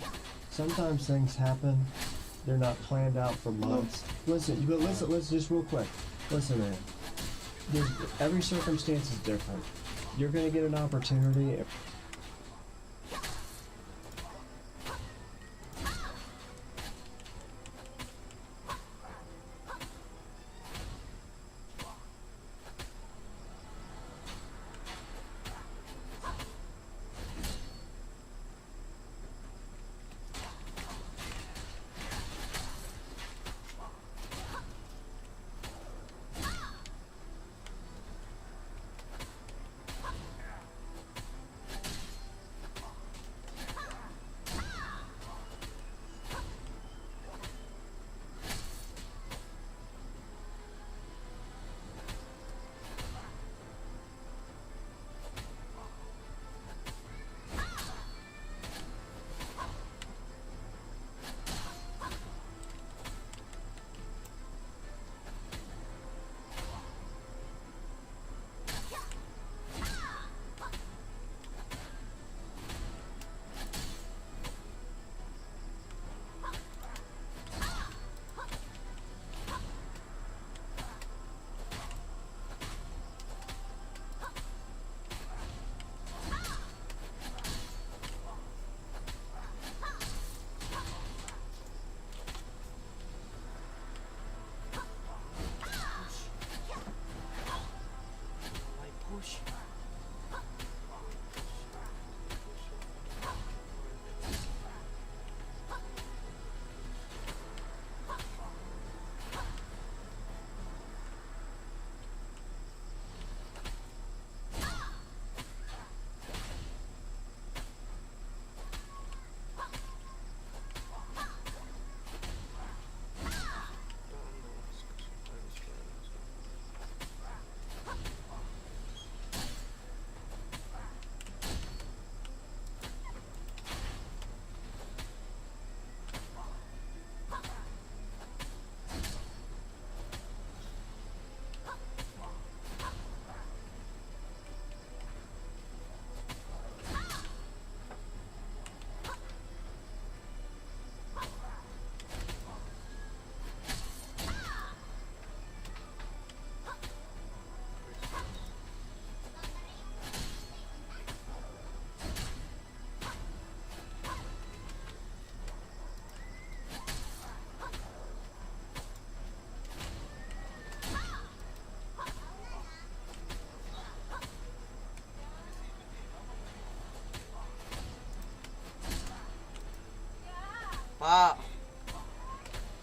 sometimes things happen. They're not planned out for months. Listen, just real quick. Listen, man. Every circumstance is different. You're gonna get an opportunity.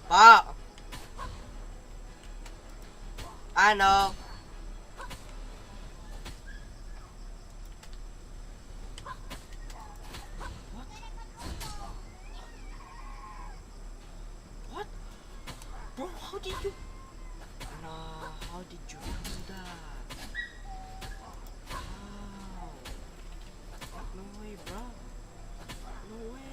Pa! Ano? What? Bro, how did you... Nah, how did you do that? How? No way, bro. No way.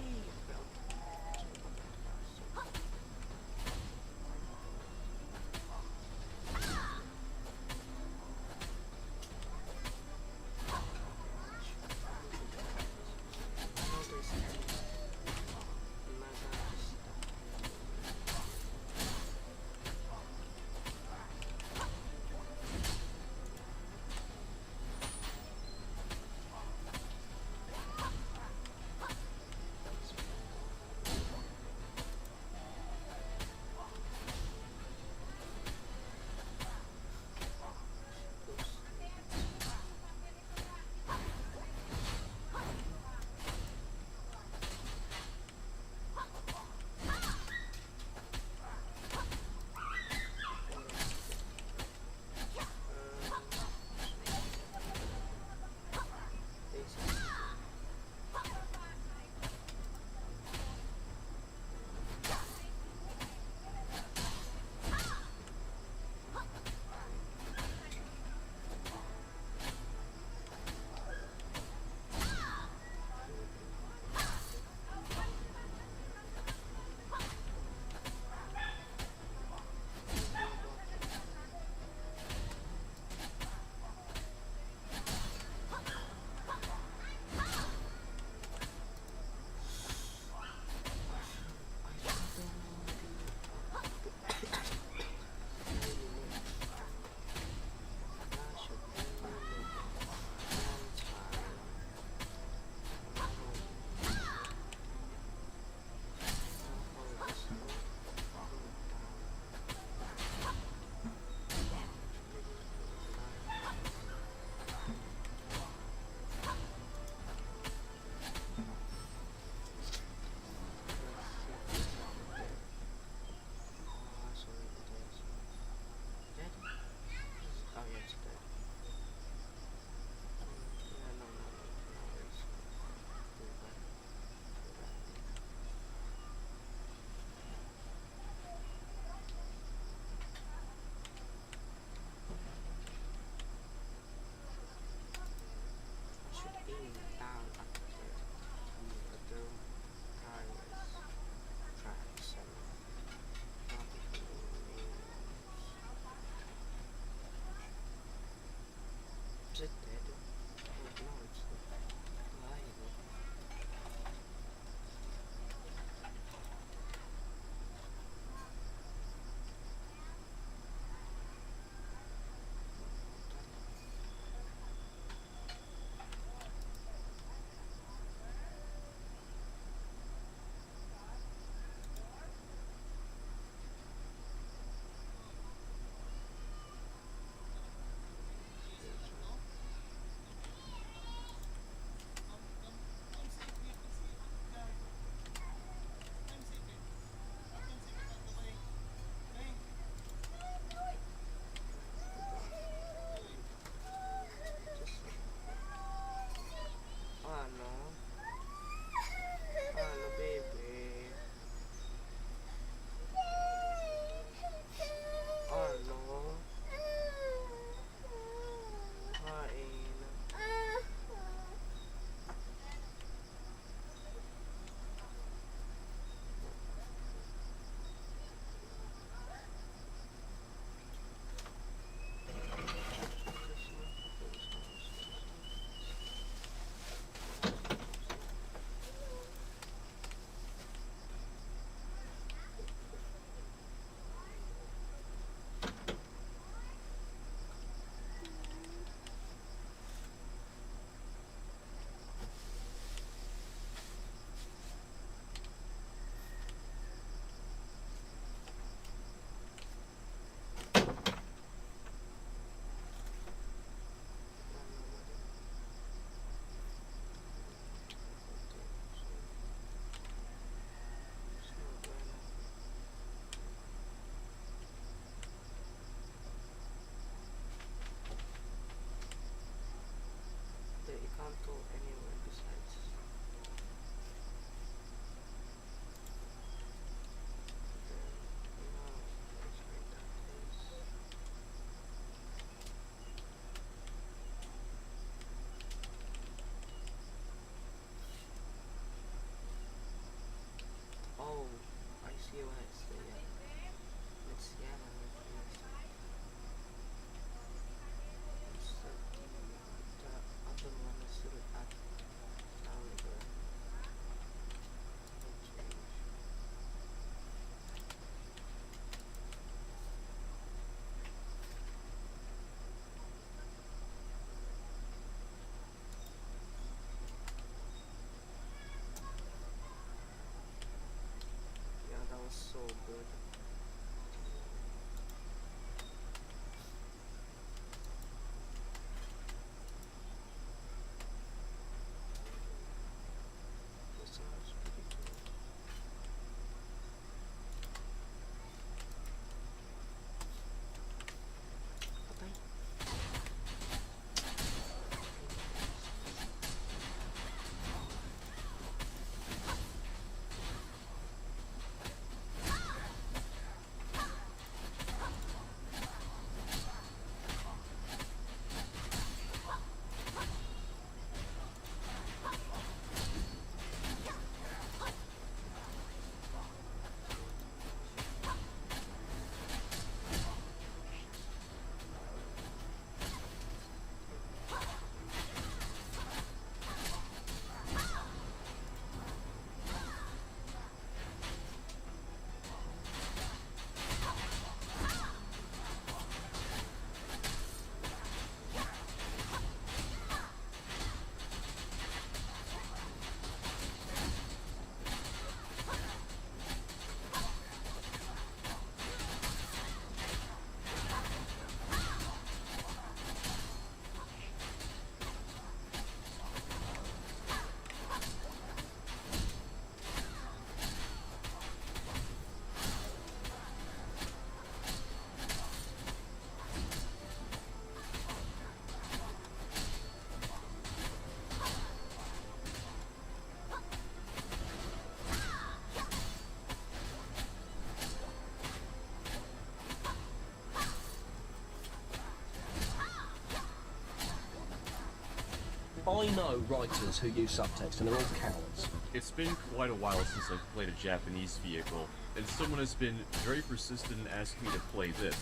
I know writers who use subtext and they're all cowards. It's been quite a while since I've played a Japanese vehicle, and someone has been very persistent in asking me to play this.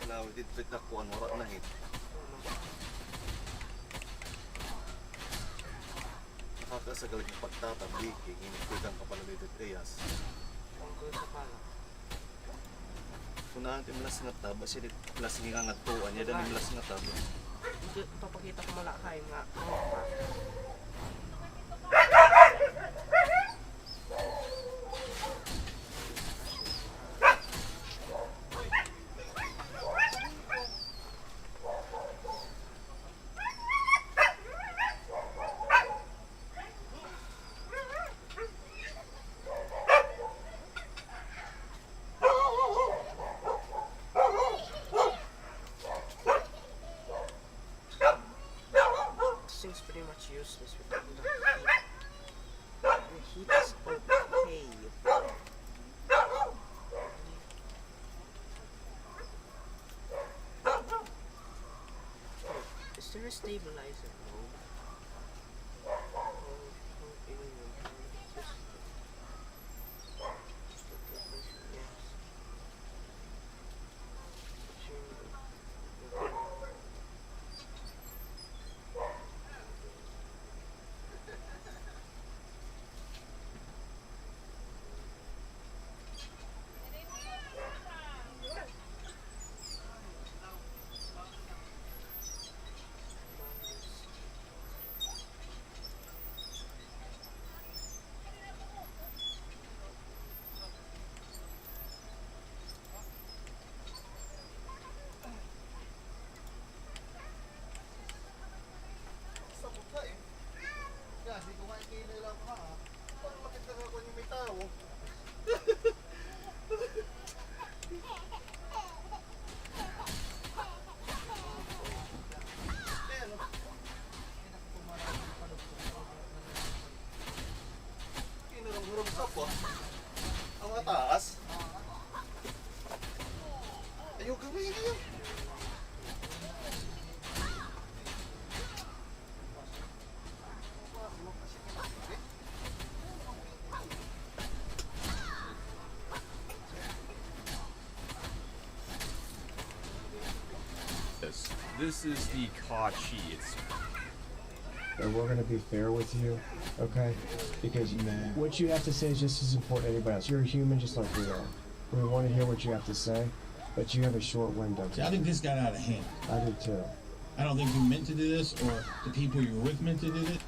Now, we did fit na kuan, wala na hit. Hata sa galing pagtatabli, hinipitan ka pala dito Trias. Tungkol sa pala. Kunahan ti melas nga taba, sila melas nga nga tuan, yan ang melas nga taba. Hindi, papakita ko malakay nga. Thing's pretty much useless without the heat. The heat is okay. Is there a stabilizer mode? This is the Kachi. It's And we're gonna be fair with you, okay? Because what you have to say is just as important as anybody else. You're a human just like we are. We want to hear what you have to say, but you have a short window. See, I think this got out of hand. I do too. I don't think you meant to do this, or the people you were with meant to do it.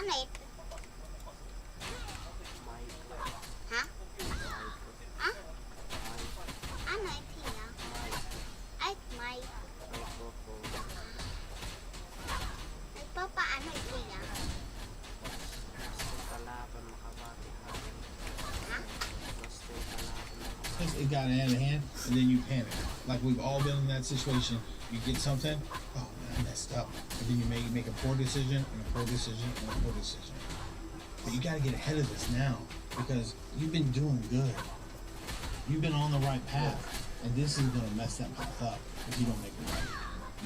Ano ito? Ha? Ha? Ano ito ya? Ay, may. Nagpapaano ito ya? It got out of hand, and then you panic. Like we've all been in that situation. You get something, oh man, messed up. And then you make a poor decision and a poor decision and a poor decision. But you gotta get ahead of this now because you've been doing good. You've been on the right path, and this is gonna mess that path up if you don't make it right.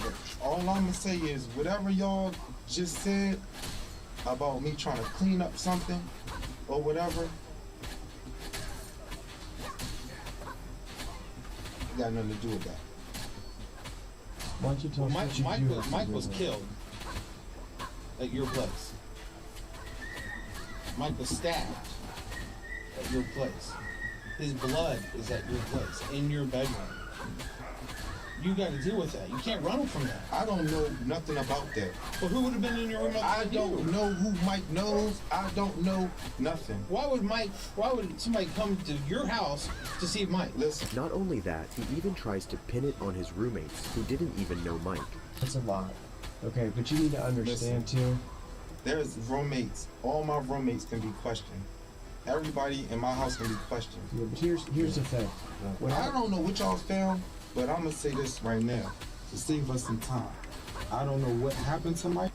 But all I'm gonna say is whatever y'all just said about me trying to clean up something or whatever, it got nothing to do with that. Why don't you tell Well, us what you do have to Mike do was with it? killed at your place. Mike was stabbed at your place. His blood is at your place, in your bedroom. You got to deal with that. You can't run from that. I don't know nothing about that. Well, who would have been in your room? I don't know who Mike knows. I don't know nothing. Why would somebody come to your house to see Mike? Listen. Not only that, he even tries to pin it on his roommates who didn't even know Mike. That's a lot. Okay, but you need to understand too. There's roommates. All my roommates can be questioned. Everybody in my house can be questioned. Yeah, but here's the thing. When I don't know what y'all found, but I'm gonna say this right now to save us some time. I don't know what happened to Mike.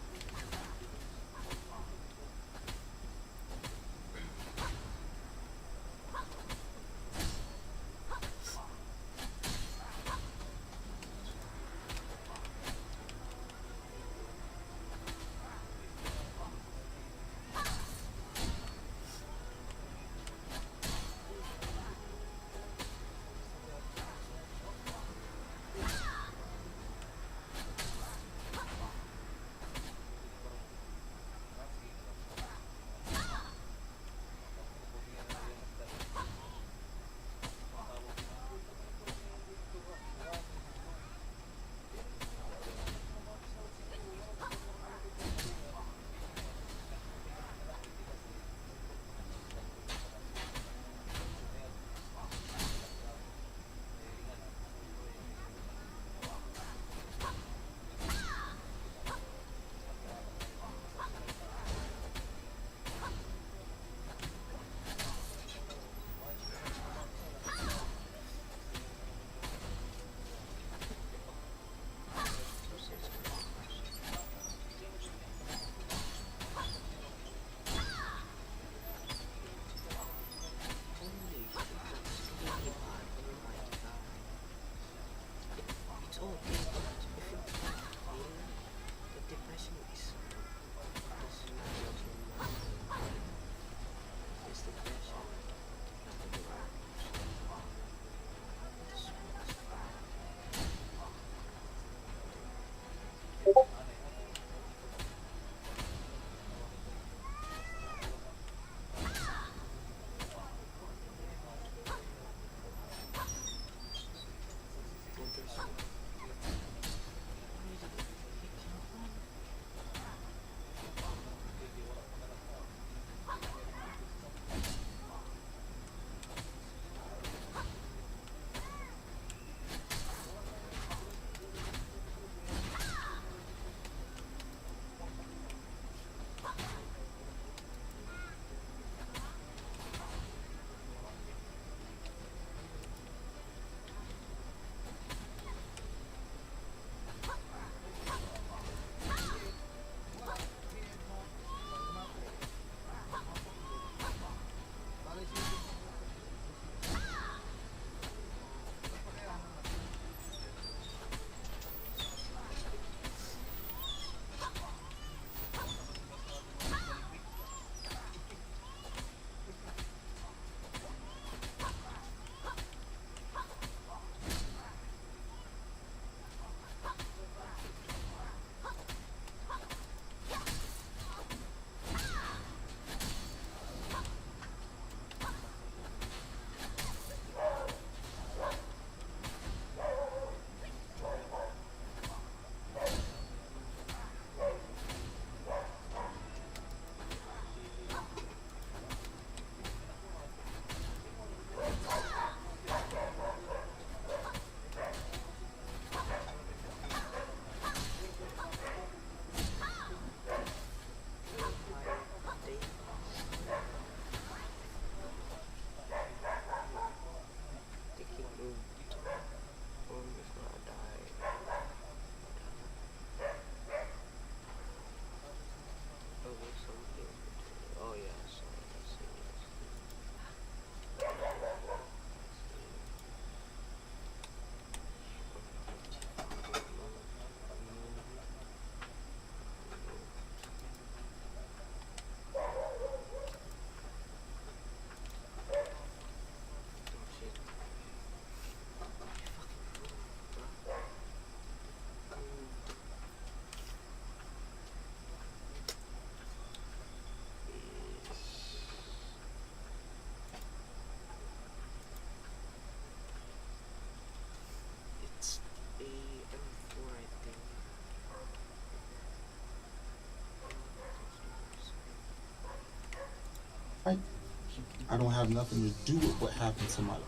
I don't have nothing to do with what happened to Mike.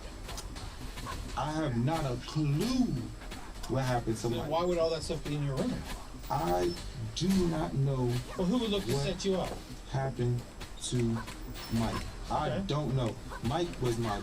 I have not a clue what happened to Then Mike. why would all that stuff be in your room? I do not know Well, who would look to what set you up? happened to Mike. I Okay. don't know. Mike was my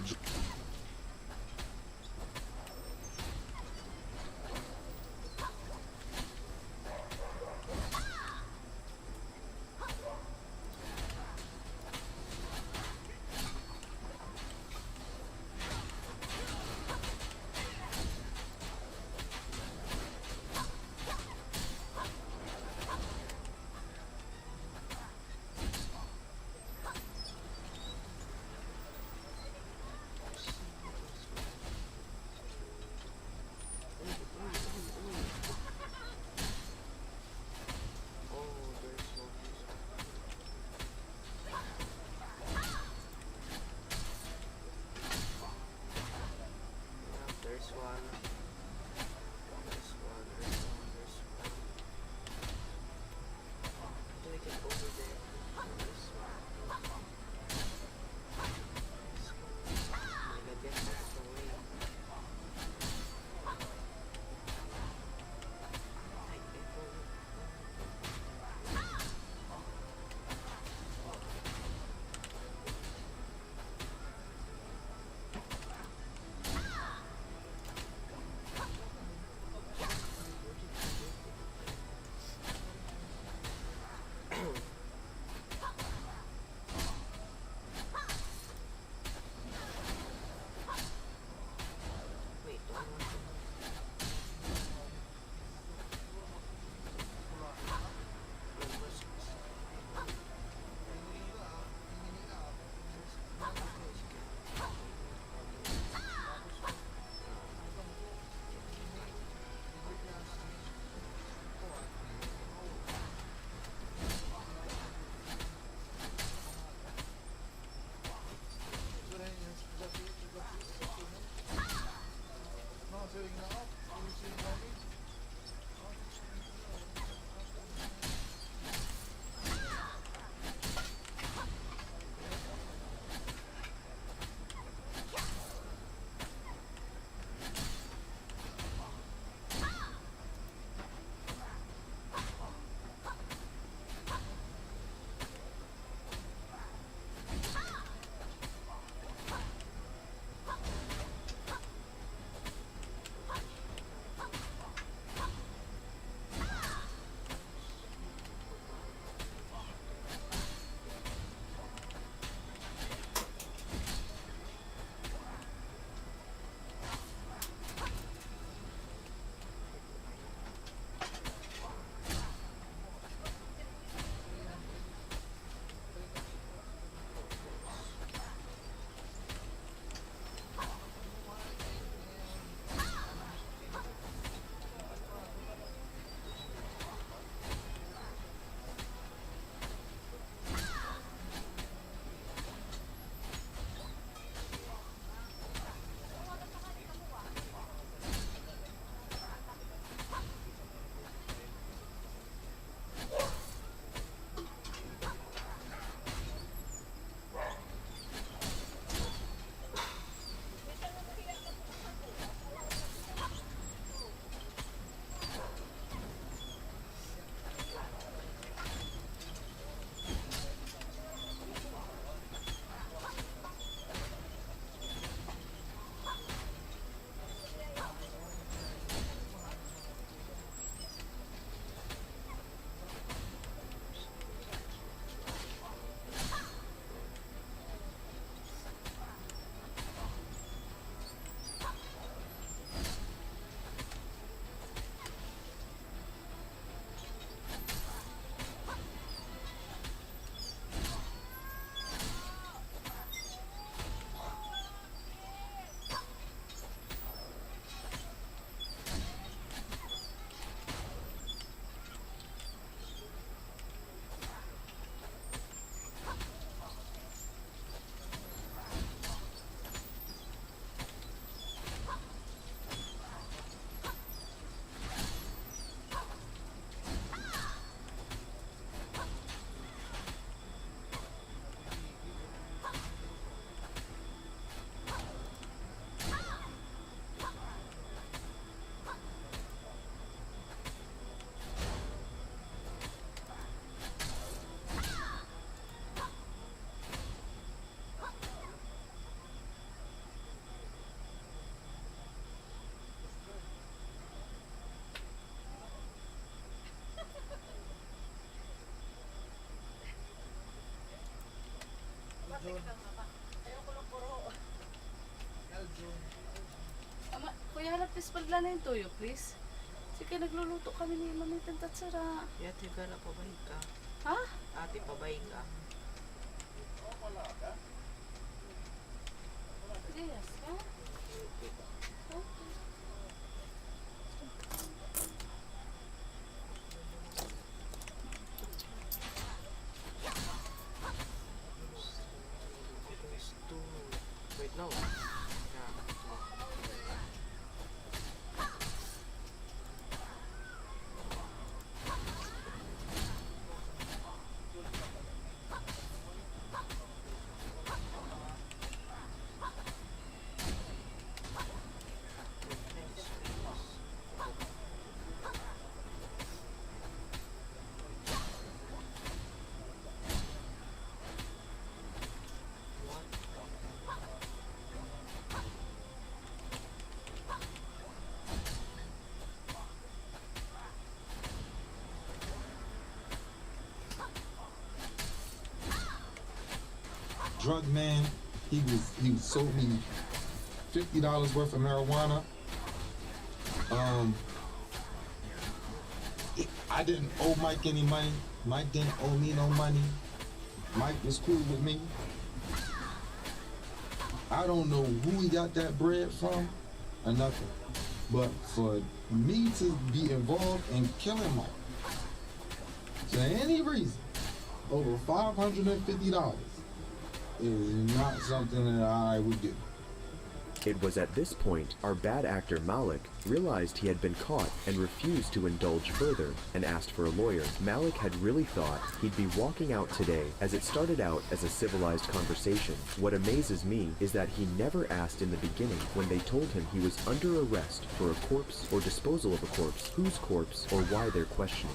Kuya, halapis pala na yung tuyo, please. Sige, nagluluto kami ni Mami Tantatsara. Ate, gala pabay ka. Ha? Ate, pabay ka. Yes, ha? Wait, no. Drug man, he sold me $50 worth of marijuana. I didn't owe Mike any money. Mike didn't owe me no money. Mike was cool with me. I don't know who he got that bread from or nothing. But for me to be involved in killing Mike, for any reason, over $550 is not something that I would do. It was at this point our bad actor Malik realized he had been caught and refused to indulge further and asked for a lawyer. Malik had really thought he'd be walking out today, as it started out as a civilized conversation. What amazes me is that he never asked in the beginning, when they told him he was under arrest for a corpse or disposal of a corpse, whose corpse or why they're questioning.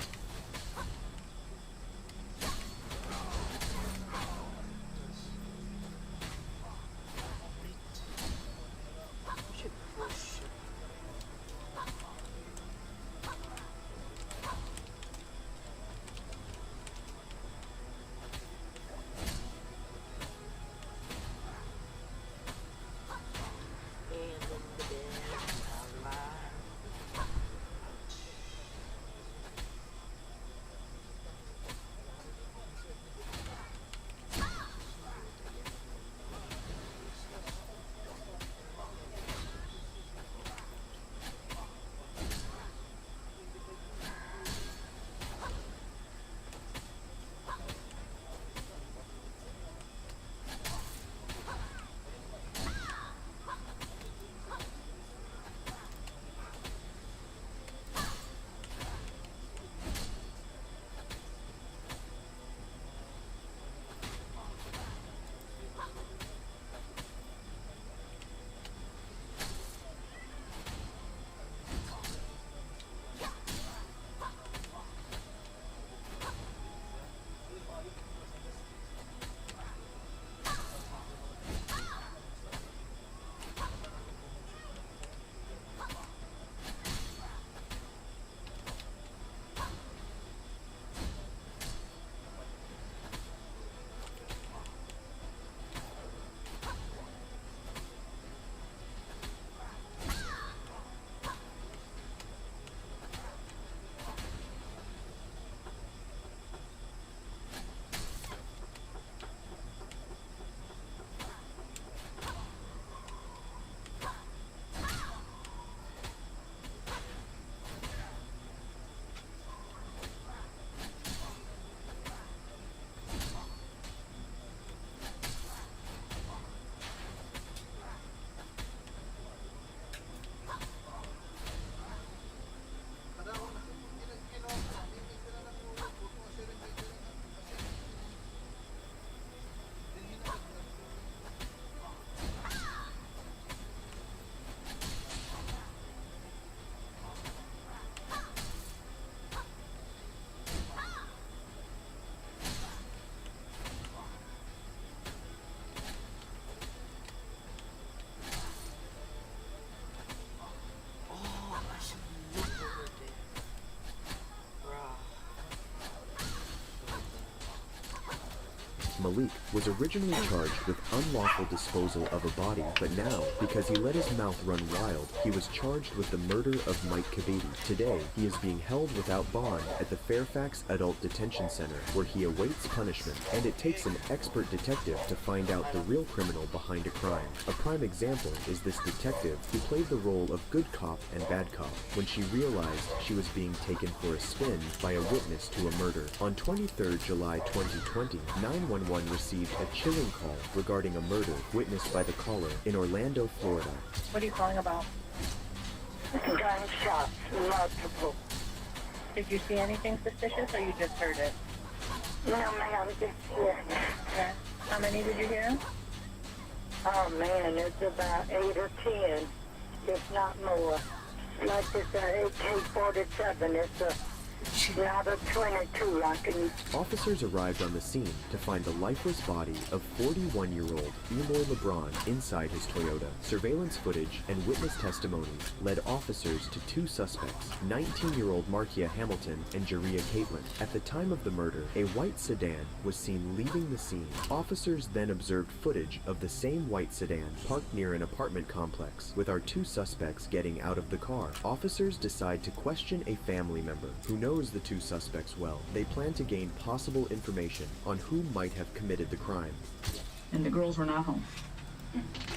Malik was originally charged with unlawful disposal of a body, but now, because he let his mouth run wild, he was charged with the murder of Mike Kabidi. Today, he is being held without bond at the Fairfax Adult Detention Center, where he awaits punishment, and it takes an expert detective to find out the real criminal behind a crime. A prime example is this detective who played the role of good cop and bad cop when she realized she was being taken for a spin by a witness to a murder. On 23rd July 2020, 911 received a chilling call regarding a murder witnessed by the caller in Orlando, Florida. What are you calling about? Gunshots, multiple. Did you see anything suspicious or you just heard it? No, ma'am, just hearing it. Okay. How many did you hear? Oh, man, it's about 8 or 10, if not more. Like it's a AK-47, it's not a 22 I can... Officers arrived on the scene to find the lifeless body of 41-year-old Eloy LeBron inside his Toyota. Surveillance footage and witness testimonies led officers to two suspects, 19-year-old Markia Hamilton and Jaria Caitlin. At the time of the murder, a white sedan was seen leaving the scene. Officers then observed footage of the same white sedan parked near an apartment complex, with our two suspects getting out of the car. Officers decide to question a family member who knows the two suspects well. They plan to gain possible information on who might have committed the crime. And the girls were not home.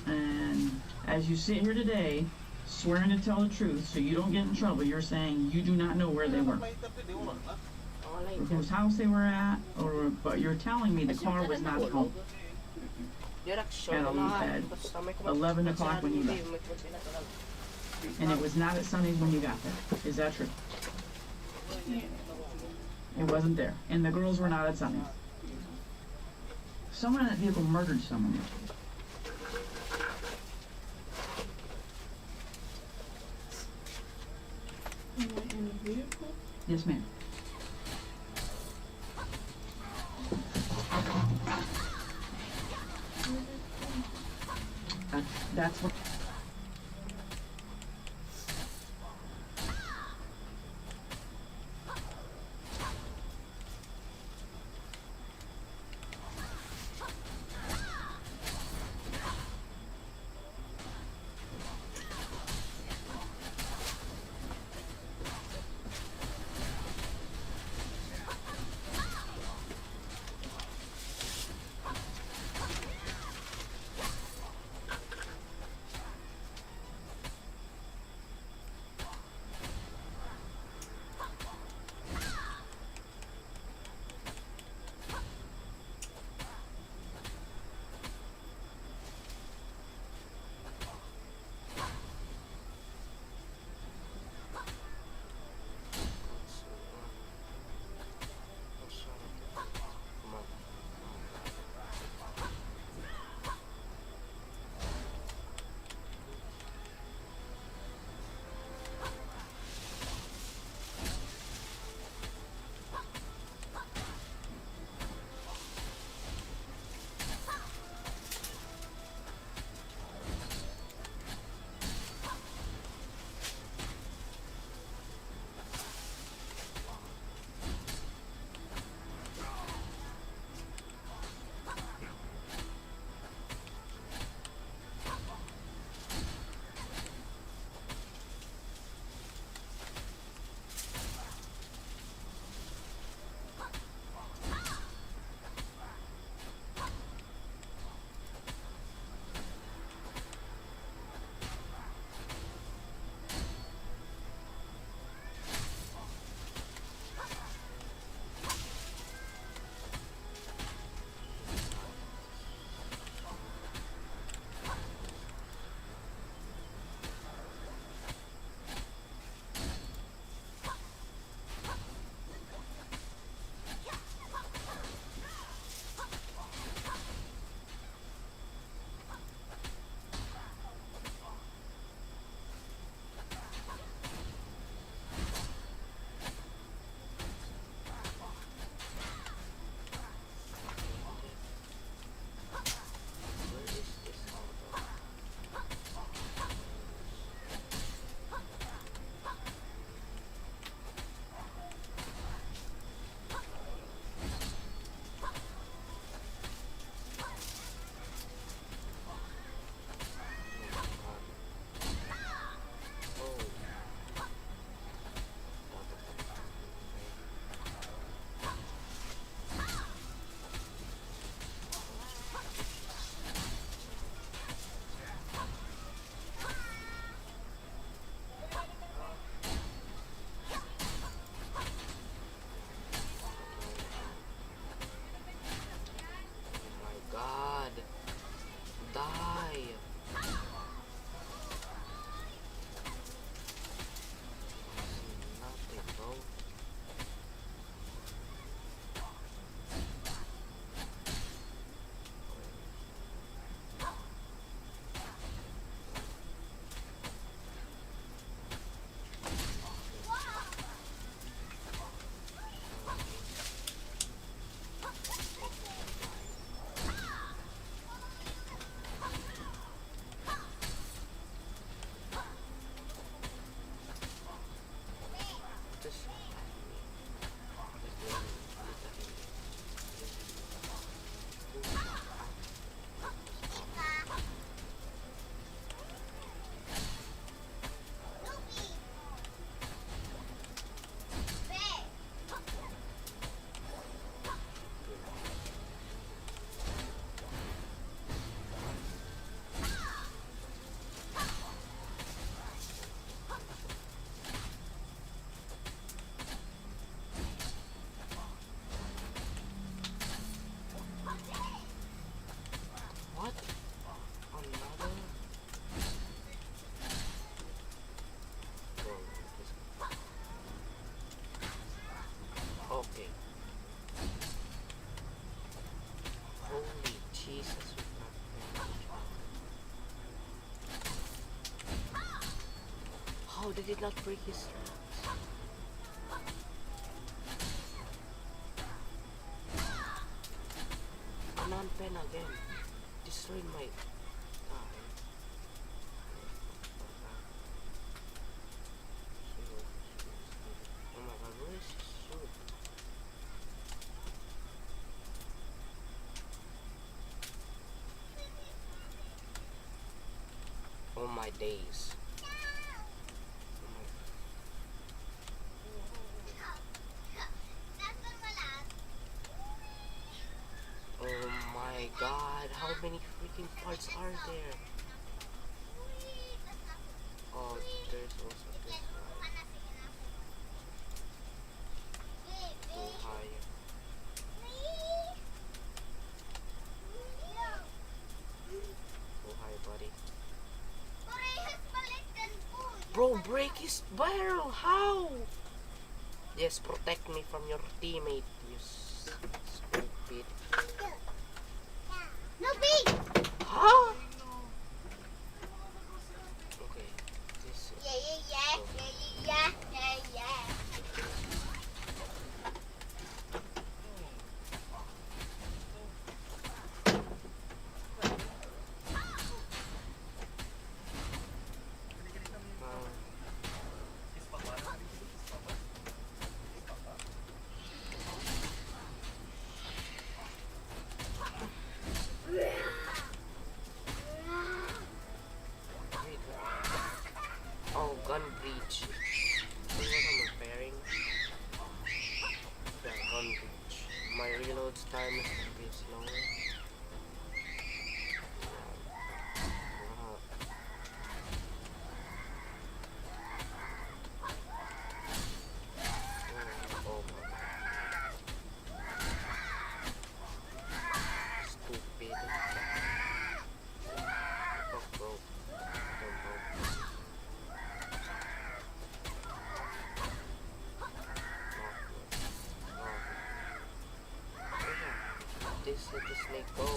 And as you sit here today, swearing to tell the truth so you don't get in trouble, you're saying you do not know where they were. Or whose house they were at, but you're telling me the car was not home. At 11 o'clock when you left. And it was not at Sunny's when you got there. Is that true? It wasn't there. And the girls were not at Sunny's. Someone in that vehicle murdered someone. In the vehicle? Yes, ma'am. That's what... How did it not break his legs? Non-pen again. Destroyed my... Oh my god, where is his sword? Oh my days. Oh my god, how many freaking parts are there? Oh, there's also this one. Go higher. Go higher, buddy. Bro, break his barrel! How? Yes, protect me from your teammate, you stupid. No big. Huh? Okay, this is... Yeah. Oh, gun breach. What am I repairing? Yeah, gun breach. My reload time is a bit slower. Oh my god. Stupid. Oh, bro. Don't go. This let the snake go. Oh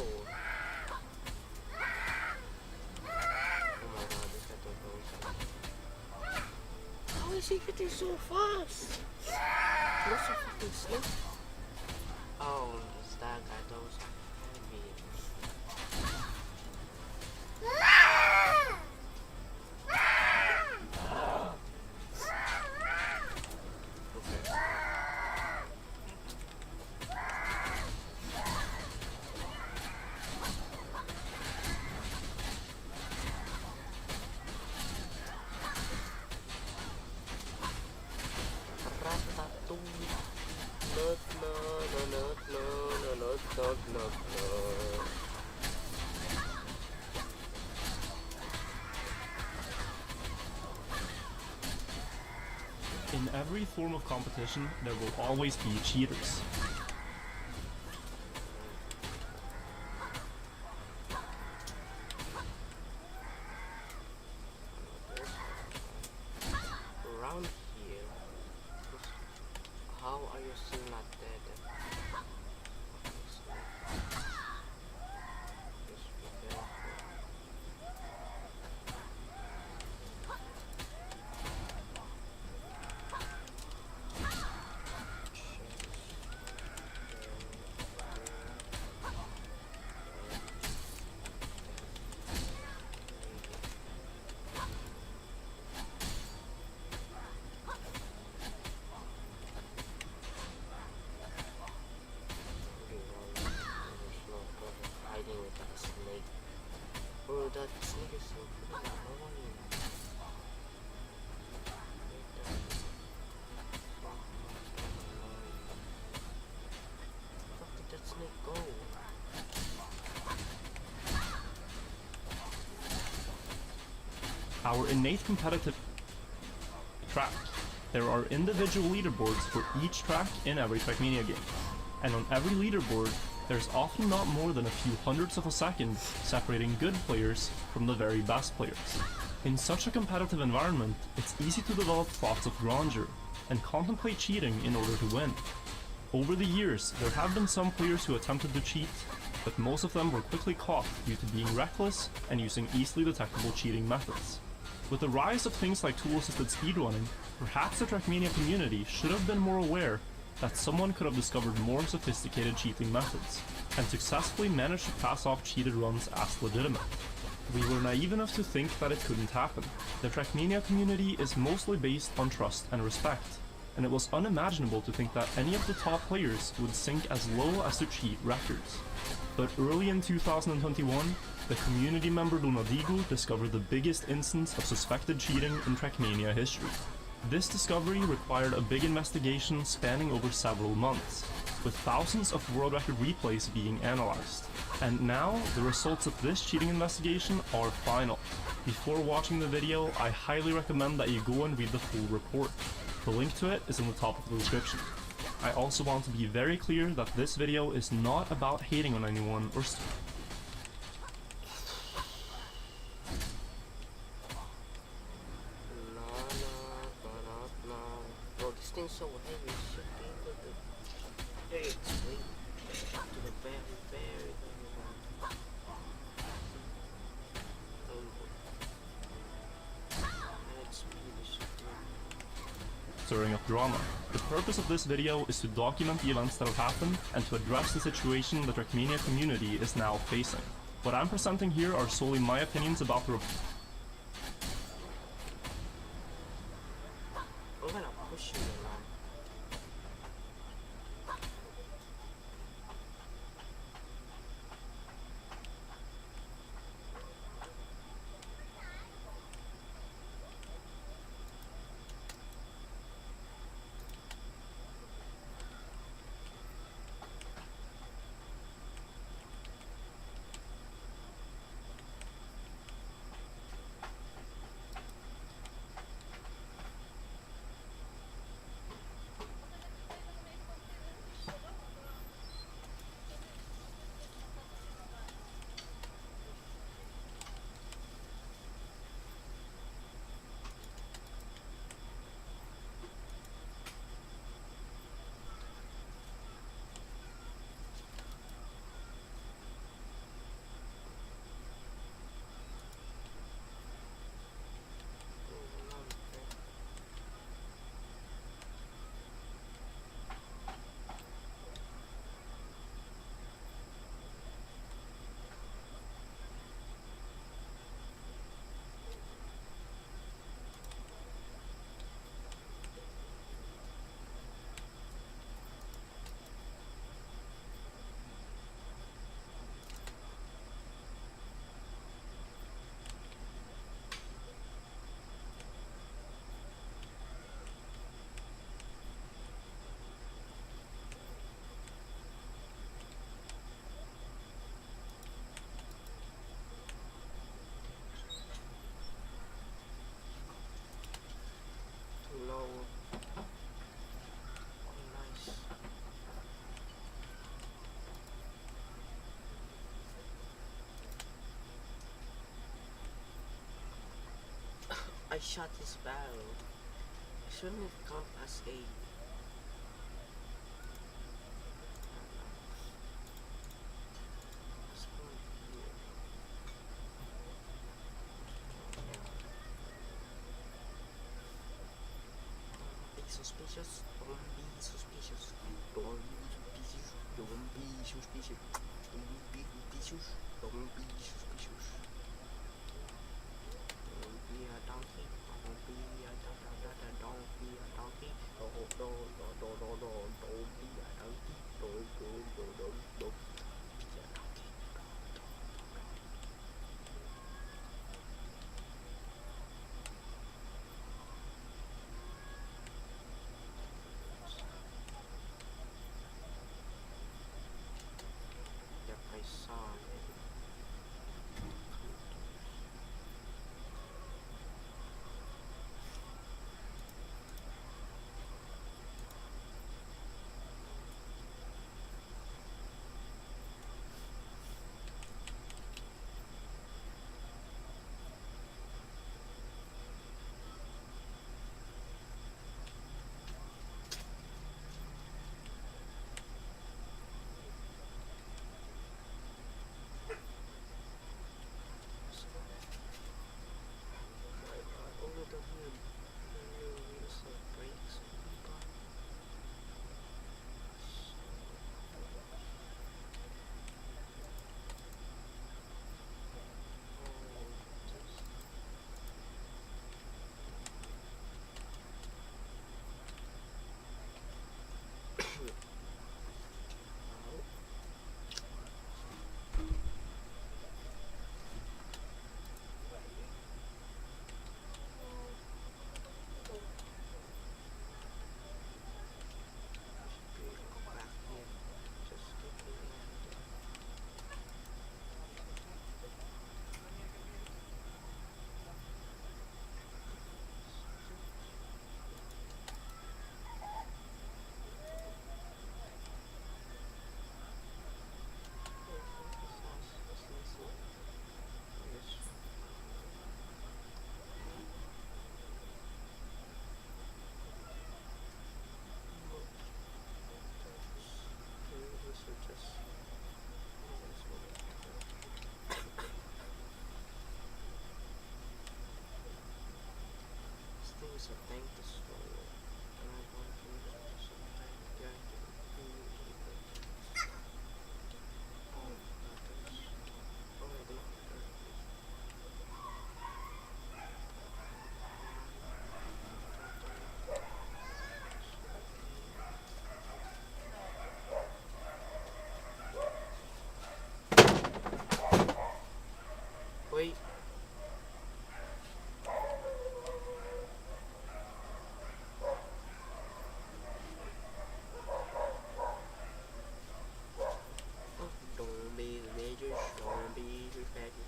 my god, this got to go. How is he getting so fast? What's a fucking snake? Oh, it's that guy, those heavy. In every form of competition, there will always be cheaters. Around here, how are you still not dead? Just be careful. Bro, that snake is so freaking annoying. Where did that snake go? Our innate competitive track. There are individual leaderboards for each track in every Trackmania game. And on every leaderboard, there's often not more than a few hundredths of a second separating good players from the very best players. In such a competitive environment, it's easy to develop thoughts of grandeur and contemplate cheating in order to win. Over the years, there have been some players who attempted to cheat, but most of them were quickly caught due to being reckless and using easily detectable cheating methods. With the rise of things like tool-assisted speedrunning, perhaps the Trackmania community should have been more aware that someone could have discovered more sophisticated cheating methods, and successfully managed to pass off cheated runs as legitimate. We were naive enough to think that it couldn't happen. The Trackmania community is mostly based on trust and respect, and it was unimaginable to think that any of the top players would sink as low as to cheat records. But early in 2021, the community member Donadigo discovered the biggest instance of suspected cheating in Trackmania history. This discovery required a big investigation spanning over several months, with thousands of world record replays being analyzed. And now, the results of this cheating investigation are final. Before watching the video, I highly recommend that you go and read the full report. The link to it is in the top of the description. I also want to be very clear that this video is not about hating on anyone or Bro, this thing's so heavy, it should be able to carry its weight to the very, very, very bottom. And its speed is so good. stirring up drama. The purpose of this video is to document the events that have happened and to address the situation the Trackmania community is now facing. What I'm presenting here are solely my opinions about the I'm gonna push you around. Low. Oh, nice. I shot his barrel. I shouldn't have come as a. Let's go here. Be suspicious. Don't be suspicious. Don't be suspicious. Don't be suspicious. Don't be suspicious. Don't be suspicious. Don't be a donkey. Don't be a donkey. Don't be a donkey. Don't be a donkey. Don't. Yep, I saw it. think it's a tank destroyer. And I want to use it to sometime get the Oh, nothing. Oh, I did. Wait. Don't be religious, don't be respected.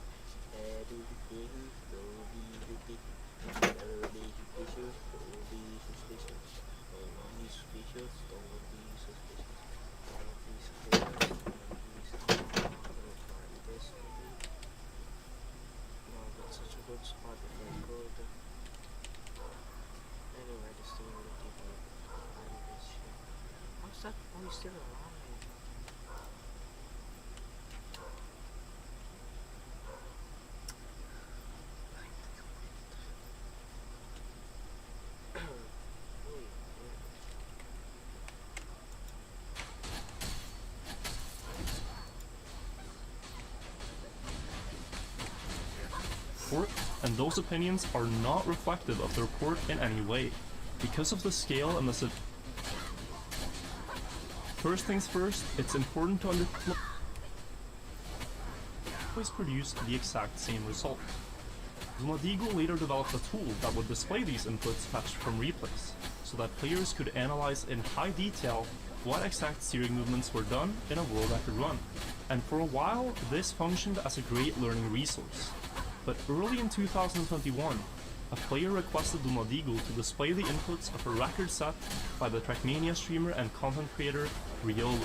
Do the things, don't be ridiculous. Don't be suspicious, don't be suspicious. Don't be suspicious, don't be suspicious. Don't be scared, don't be scared. Find destiny. No, that's such a good spot if I could. Anyway, this thing will give me this shit. How's that boy still alive? And those opinions are not reflective of the report in any way, because of the scale and the First things first, it's important to always produce the exact same result. Dreavyn later developed a tool that would display these inputs fetched from replays, so that players could analyze in high detail what exact steering movements were done in a world record run, and for a while this functioned as a great learning resource. But early in 2021, a player requested Dreavyn to display the inputs of a record set by the Trackmania streamer and content creator Riolu.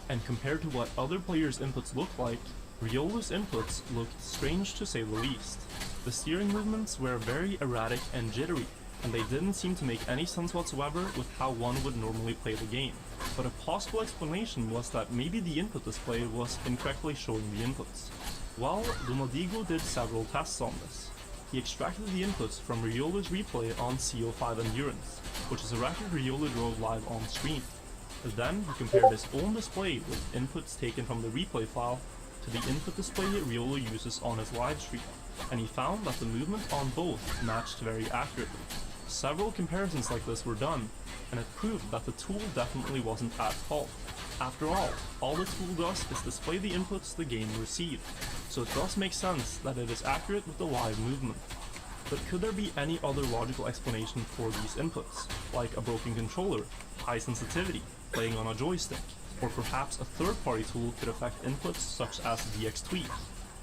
And compared to what other players' inputs looked like, Riolu's inputs looked strange to say the least. The steering movements were very erratic and jittery, and they didn't seem to make any sense whatsoever with how one would normally play the game. But a possible explanation was that maybe the input display was incorrectly showing the inputs. Well, Dreavyn did several tests on this. He extracted the inputs from Riolu's replay on CO5 Endurance, which is a record Riolu drove live on stream. Then he compared his own display with inputs taken from the replay file to the input display Riolu uses on his live stream, and he found that the movement on both matched very accurately. Several comparisons like this were done, and it proved that the tool definitely wasn't at fault. After all the tool does is display the inputs the game received, so it does make sense that it is accurate with the live movement. But could there be any other logical explanation for these inputs, like a broken controller, high sensitivity, playing on a joystick, or perhaps a third-party tool could affect inputs such as DX Tweak?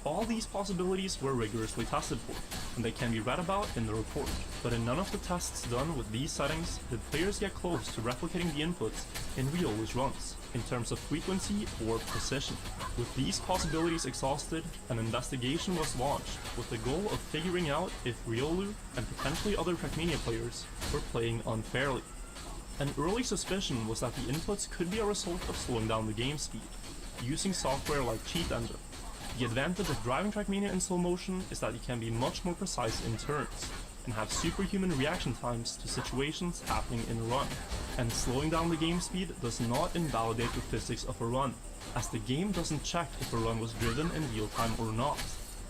All these possibilities were rigorously tested for, and they can be read about in the report. But in none of the tests done with these settings did players get close to replicating the inputs in Riolu's runs, in terms of frequency or precision. With these possibilities exhausted, an investigation was launched with the goal of figuring out if Riolu and potentially other Trackmania players were playing unfairly. An early suspicion was that the inputs could be a result of slowing down the game speed, using software like Cheat Engine. The advantage of driving Trackmania in slow motion is that you can be much more precise in turns, and have superhuman reaction times to situations happening in a run. And slowing down the game speed does not invalidate the physics of a run, as the game doesn't check if a run was driven in real time or not.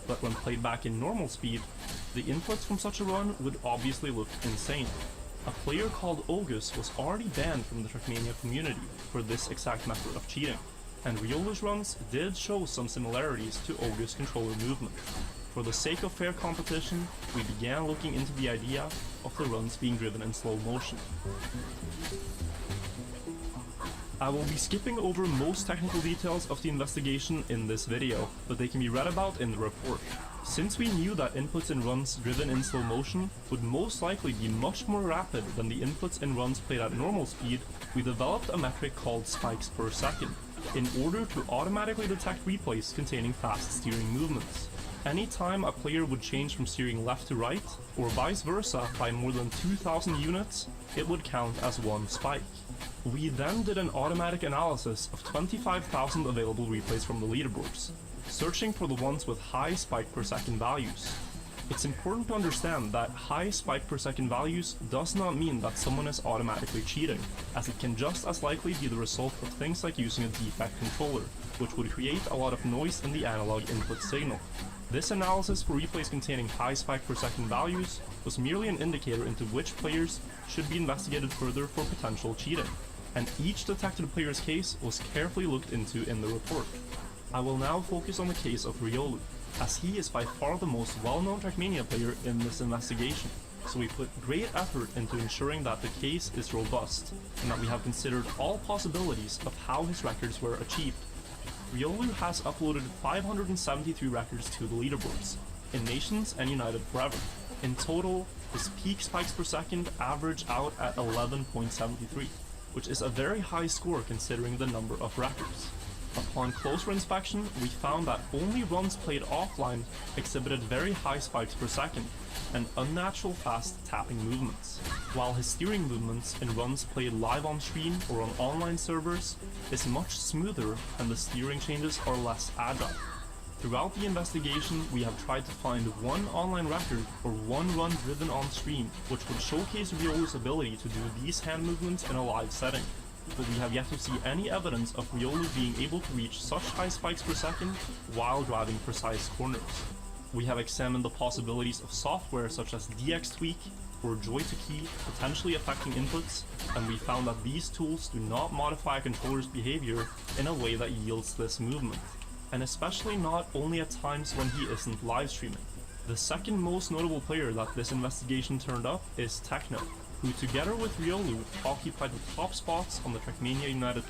But when played back in normal speed, the inputs from such a run would obviously look insane. A player called August was already banned from the Trackmania community for this exact method of cheating, and Riolu's runs did show some similarities to August's controller movement. For the sake of fair competition, we began looking into the idea of the runs being driven in slow motion. I will be skipping over most technical details of the investigation in this video, but they can be read about in the report. Since we knew that inputs in runs driven in slow motion would most likely be much more rapid than the inputs in runs played at normal speed, we developed a metric called spikes per second, in order to automatically detect replays containing fast steering movements. Anytime a player would change from steering left to right, or vice versa by more than 2,000 units, it would count as one spike. We then did an automatic analysis of 25,000 available replays from the leaderboards, searching for the ones with high spike per second values. It's important to understand that high spike per second values does not mean that someone is automatically cheating, as it can just as likely be the result of things like using a defect controller, which would create a lot of noise in the analog input signal. This analysis for replays containing high spike per second values was merely an indicator into which players should be investigated further for potential cheating, and each detected player's case was carefully looked into in the report. I will now focus on the case of Riolu, as he is by far the most well-known Trackmania player in this investigation, so we put great effort into ensuring that the case is robust, and that we have considered all possibilities of how his records were achieved. Riolu has uploaded 573 records to the leaderboards, in Nations and United Forever. In total, his peak spikes per second average out at 11.73, which is a very high score considering the number of records. Upon closer inspection, we found that only runs played offline exhibited very high spikes per second, and unnatural fast tapping movements, while his steering movements in runs played live on stream or on online servers is much smoother and the steering changes are less agile. Throughout the investigation, we have tried to find one online record or one run driven on stream which would showcase Riolu's ability to do these hand movements in a live setting, but we have yet to see any evidence of Riolu being able to reach such high spikes per second while driving precise corners. We have examined the possibilities of software such as DX Tweak or Joy2Key potentially affecting inputs, and we found that these tools do not modify a controller's behavior in a way that yields this movement, and especially not only at times when he isn't live streaming. The second most notable player that this investigation turned up is Techno, who together with Riolu occupied the top spots on the Trackmania United.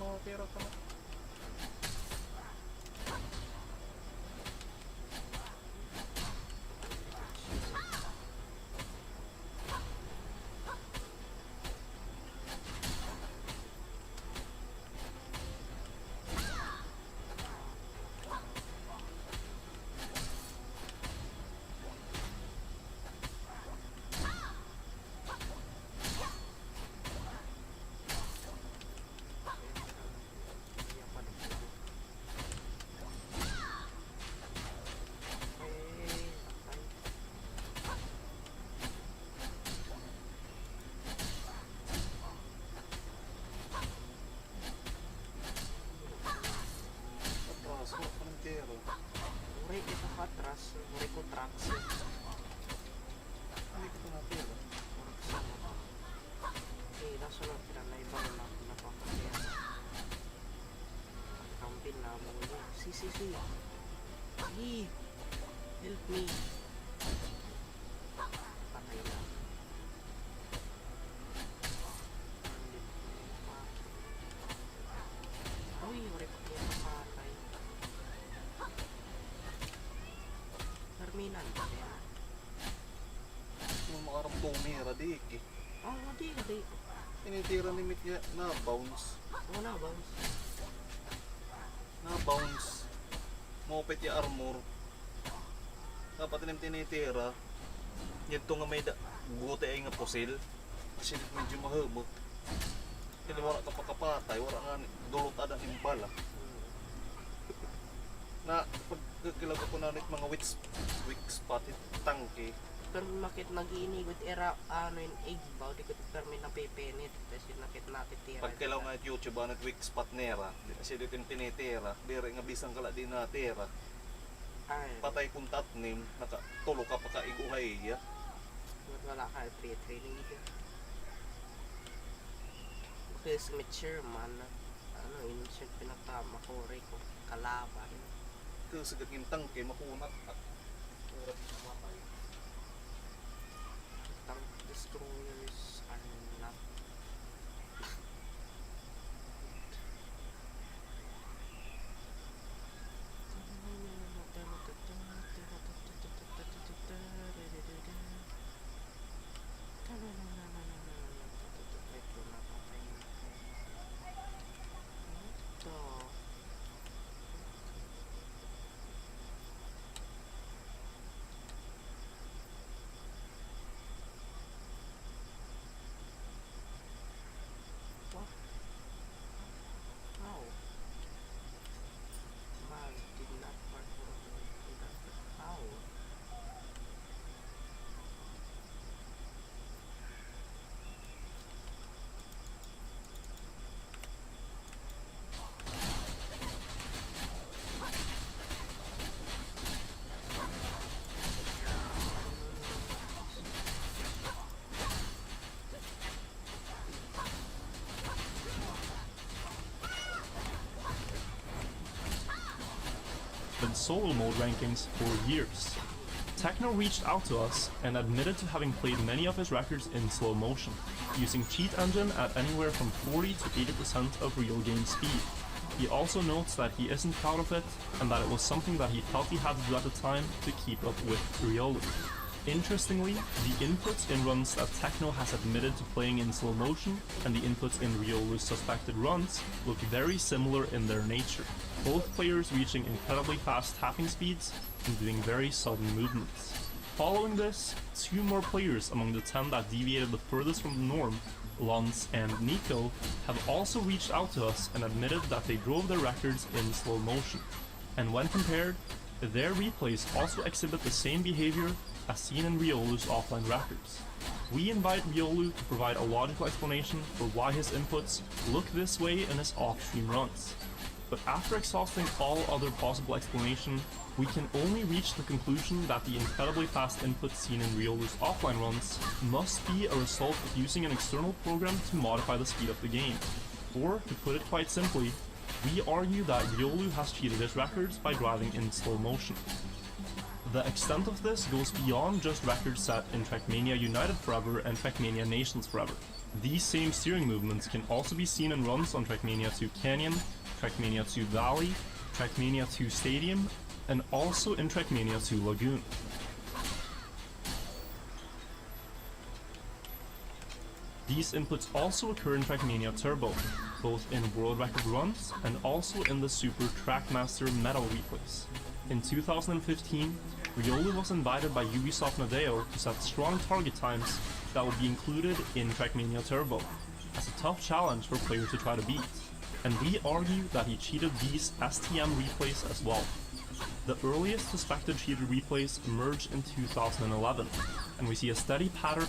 mga pera ka na. Uray kita ka atras, uray ko tracks. Hindi ko na pera. Nasunod ka na ibang napapakaya. Kampin na mo ulit. Si. Help me. Patay na. Uy, uray ko kaya patay. Terminal ba yan? Yung makarang tumira, di iki. Di. Tinitira ni Mick niya na bounce. Wala bounce. Na bounce. Mopet yung armor. Dapat tinitira. Yun nga may buti ay nga pusil. Kasi medyo mahabot. Kaya wala ka pakapatay, wala nga dulot ada imbala. Na pagkilag ako na nit mga weak spot tangke. Pero makit nag-iinigot era ano yung egg ba di ko permi na pepenit kasi nakit natin tira. Pagkilaw nga at YouTube anat weak spot nera. Kasi dito yung tinitira. Dire nga bisang kala din na tira. Ay. Patay kung tatnim, nakatulo ka pa kaiguhay iya. Wala ka pre-training dito. Chris Sherman, ano yun siya pinagtama ko rin ko kalaban. Kasi gagintang kay makunat at kurap na matay. Tank destroyers are not solo mode rankings for years. Techno reached out to us and admitted to having played many of his records in slow motion, using cheat engine at anywhere from 40 to 80% of real game speed. He also notes that he isn't proud of it and that it was something that he felt he had to do at the time to keep up with Riolu. Interestingly, the inputs in runs that Techno has admitted to playing in slow motion and the inputs in Riolu's suspected runs look very similar in their nature, both players reaching incredibly fast tapping speeds and doing very sudden movements. Following this, 2 more players among the 10 that deviated the furthest from the norm, Lons and Nico, have also reached out to us and admitted that they drove their records in slow motion. And when compared, their replays also exhibit the same behavior as seen in Riolu's offline records. We invite Riolu to provide a logical explanation for why his inputs look this way in his off-stream runs. But after exhausting all other possible explanation, we can only reach the conclusion that the incredibly fast inputs seen in Riolu's offline runs must be a result of using an external program to modify the speed of the game. Or, to put it quite simply, we argue that Riolu has cheated his records by driving in slow motion. The extent of this goes beyond just records set in Trackmania United Forever and Trackmania Nations Forever. These same steering movements can also be seen in runs on Trackmania 2 Canyon, Trackmania 2 Valley, Trackmania 2 Stadium, and also in Trackmania 2 Lagoon. These inputs also occur in Trackmania Turbo, both in world record runs and also in the Super Trackmaster Medal replays. In 2015, Riolu was invited by Ubisoft Nadeo to set strong target times that would be included in Trackmania Turbo, as a tough challenge for players to try to beat, and we argue that he cheated these STM replays as well. The earliest suspected cheated replays emerged in 2011, and we see a steady pattern.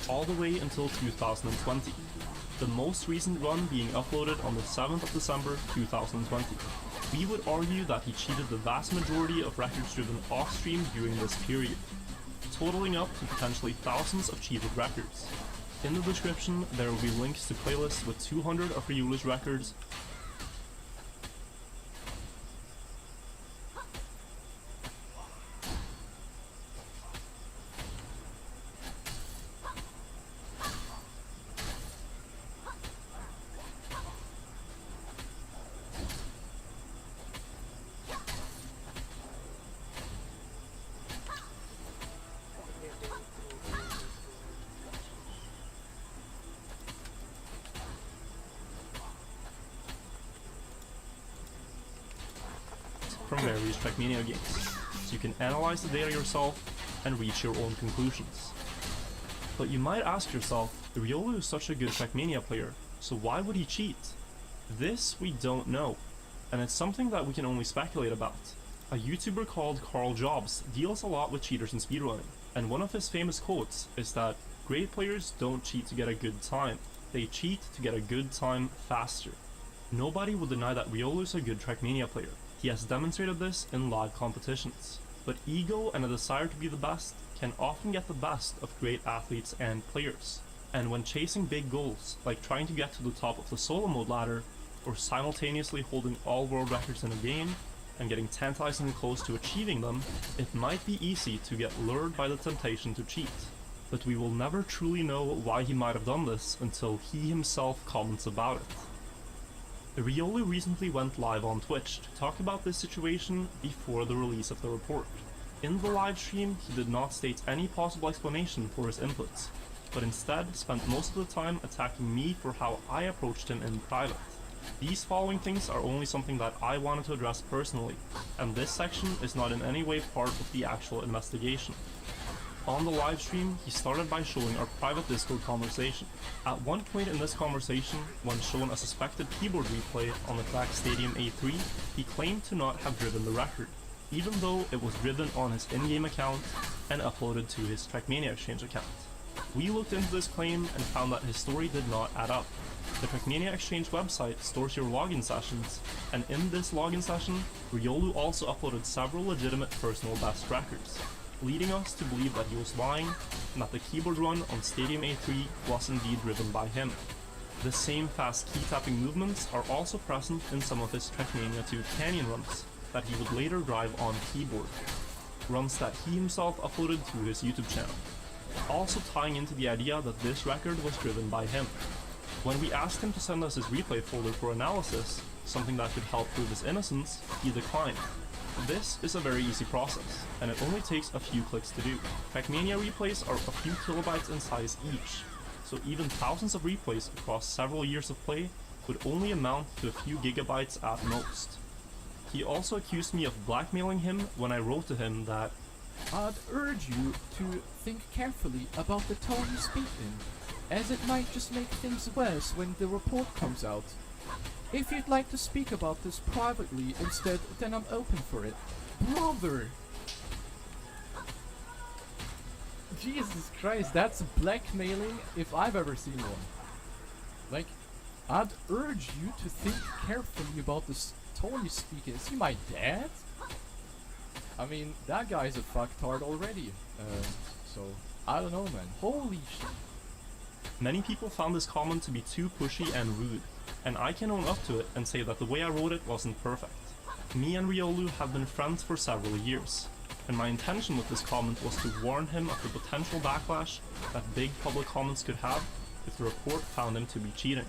All the way until 2020, the most recent run being uploaded on the 7th of December 2020. We would argue that he cheated the vast majority of records driven off-stream during this period, totaling up to potentially thousands of cheated records. In the description, there will be links to playlists with 200 of Riolu's records. From various Trackmania games, so you can analyze the data yourself and reach your own conclusions. But you might ask yourself, Riolu is such a good Trackmania player, so why would he cheat? This we don't know, and it's something that we can only speculate about. A YouTuber called Carl Jobs deals a lot with cheaters in speedrunning, and one of his famous quotes is that great players don't cheat to get a good time, they cheat to get a good time faster. Nobody will deny that Riolu is a good Trackmania player. He has demonstrated this in live competitions. But ego and a desire to be the best can often get the best of great athletes and players. And when chasing big goals, like trying to get to the top of the solo mode ladder, or simultaneously holding all world records in a game, and getting tantalizingly close to achieving them, it might be easy to get lured by the temptation to cheat. But we will never truly know why he might have done this until he himself comments about it. Riolu recently went live on Twitch to talk about this situation before the release of the report. In the live stream, he did not state any possible explanation for his inputs, but instead spent most of the time attacking me for how I approached him in private. These following things are only something that I wanted to address personally, and this section is not in any way part of the actual investigation. On the livestream, he started by showing our private Discord conversation. At one point in this conversation, when shown a suspected keyboard replay on the track Stadium A3, he claimed to not have driven the record. even though it was driven on his in-game account and uploaded to his Trackmania Exchange account. We looked into this claim and found that his story did not add up. The Trackmania Exchange website stores your login sessions, and in this login session, Riolu also uploaded several legitimate personal best records, leading us to believe that he was lying and that the keyboard run on Stadium A3 was indeed driven by him. The same fast key tapping movements are also present in some of his Trackmania 2 Canyon runs that he would later drive on keyboard, runs that he himself uploaded to his YouTube channel, also tying into the idea that this record was driven by him. When we asked him to send us his replay folder for analysis, something that could help prove his innocence, he declined. This is a very easy process, and it only takes a few clicks to do. Trackmania replays are a few kilobytes in size each, so even thousands of replays across several years of play would only amount to a few gigabytes at most. He also accused me of blackmailing him when I wrote to him that I'd urge you to think carefully about the tone you speak in, as it might just make things worse when the report comes out. If you'd like to speak about this privately instead, then I'm open for it. Brother! Jesus Christ, that's blackmailing if I've ever seen one. Like, I'd urge you to think carefully about this tone you speak in. Is he my dad? I mean, that guy's a fucktard already. So, I don't know, man. Holy shit. Many people found this comment to be too pushy and rude, and I can own up to it and say that the way I wrote it wasn't perfect. Me and Riolu have been friends for several years, and my intention with this comment was to warn him of the potential backlash that big public comments could have if the report found him to be cheating.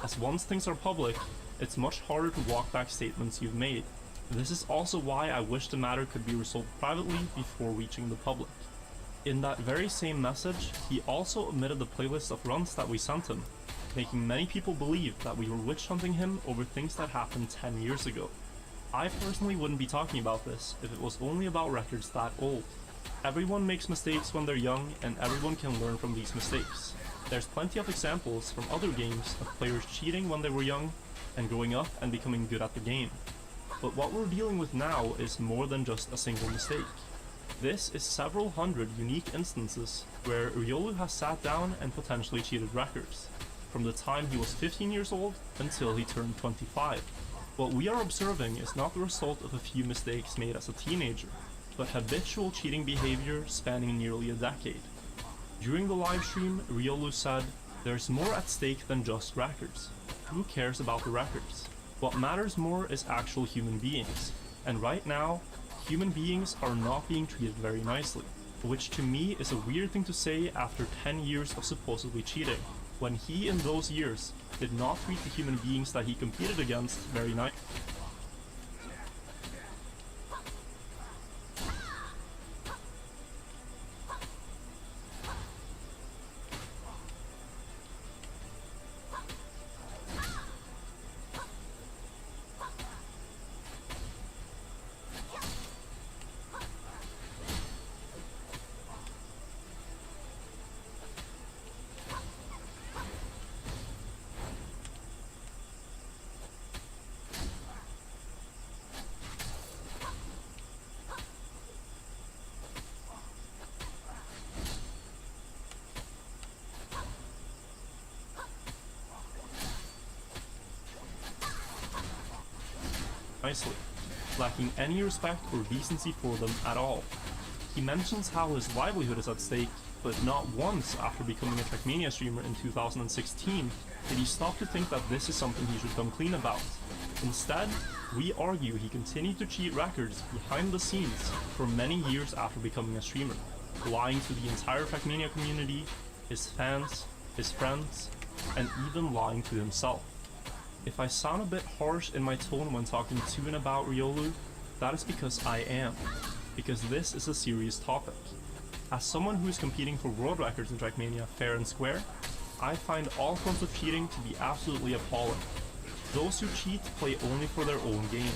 As once things are public, it's much harder to walk back statements you've made. This is also why I wish the matter could be resolved privately before reaching the public. In that very same message, he also omitted the playlist of runs that we sent him, making many people believe that we were witch hunting him over things that happened 10 years ago. I personally wouldn't be talking about this if it was only about records that old. Everyone makes mistakes when they're young, and everyone can learn from these mistakes. There's plenty of examples from other games of players cheating when they were young and growing up and becoming good at the game. But what we're dealing with now is more than just a single mistake. This is several hundred unique instances where Riolu has sat down and potentially cheated records, from the time he was 15 years old until he turned 25. What we are observing is not the result of a few mistakes made as a teenager, but habitual cheating behavior spanning nearly a decade. During the livestream, Riolu said, "There's more at stake than just records. Who cares about the records? What matters more is actual human beings, and right now, human beings are not being treated very nicely," which to me is a weird thing to say after 10 years of supposedly cheating, when he in those years did not treat the human beings that he competed against very nicely. Lacking any respect or decency for them at all. He mentions how his livelihood is at stake, but not once after becoming a Trackmania streamer in 2016 did he stop to think that this is something he should come clean about. Instead, we argue he continued to cheat records behind the scenes for many years after becoming a streamer, lying to the entire Trackmania community, his fans, his friends, and even lying to himself. If I sound a bit harsh in my tone when talking to and about Riolu, that is because I am, because this is a serious topic. As someone who is competing for world records in Trackmania fair and square, I find all forms of cheating to be absolutely appalling. Those who cheat play only for their own gain.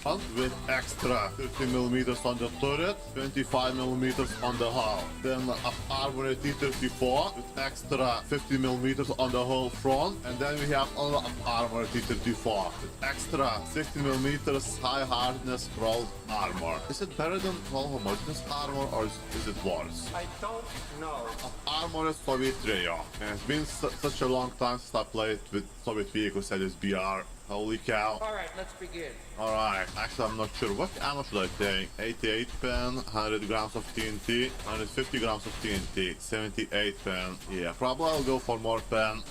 with extra 50 millimeters on the turret, 25 millimeters on the hull. Then armored T-34 with extra 50 millimeters on the whole front. And then we have another armored T-34 with extra 60 millimeters high hardness rolled armor. Is it better than low homogeneous armor or is it worse? I don't know. Armored Soviet trio. And it's been such a long time since I played with Soviet vehicles at this BR. Holy cow. Alright, let's begin. Alright, actually I'm not sure. What ammo should I take? 88 pen, 100 grams of TNT, 150 grams of TNT, 78 pen. Yeah, probably I'll go for more pen.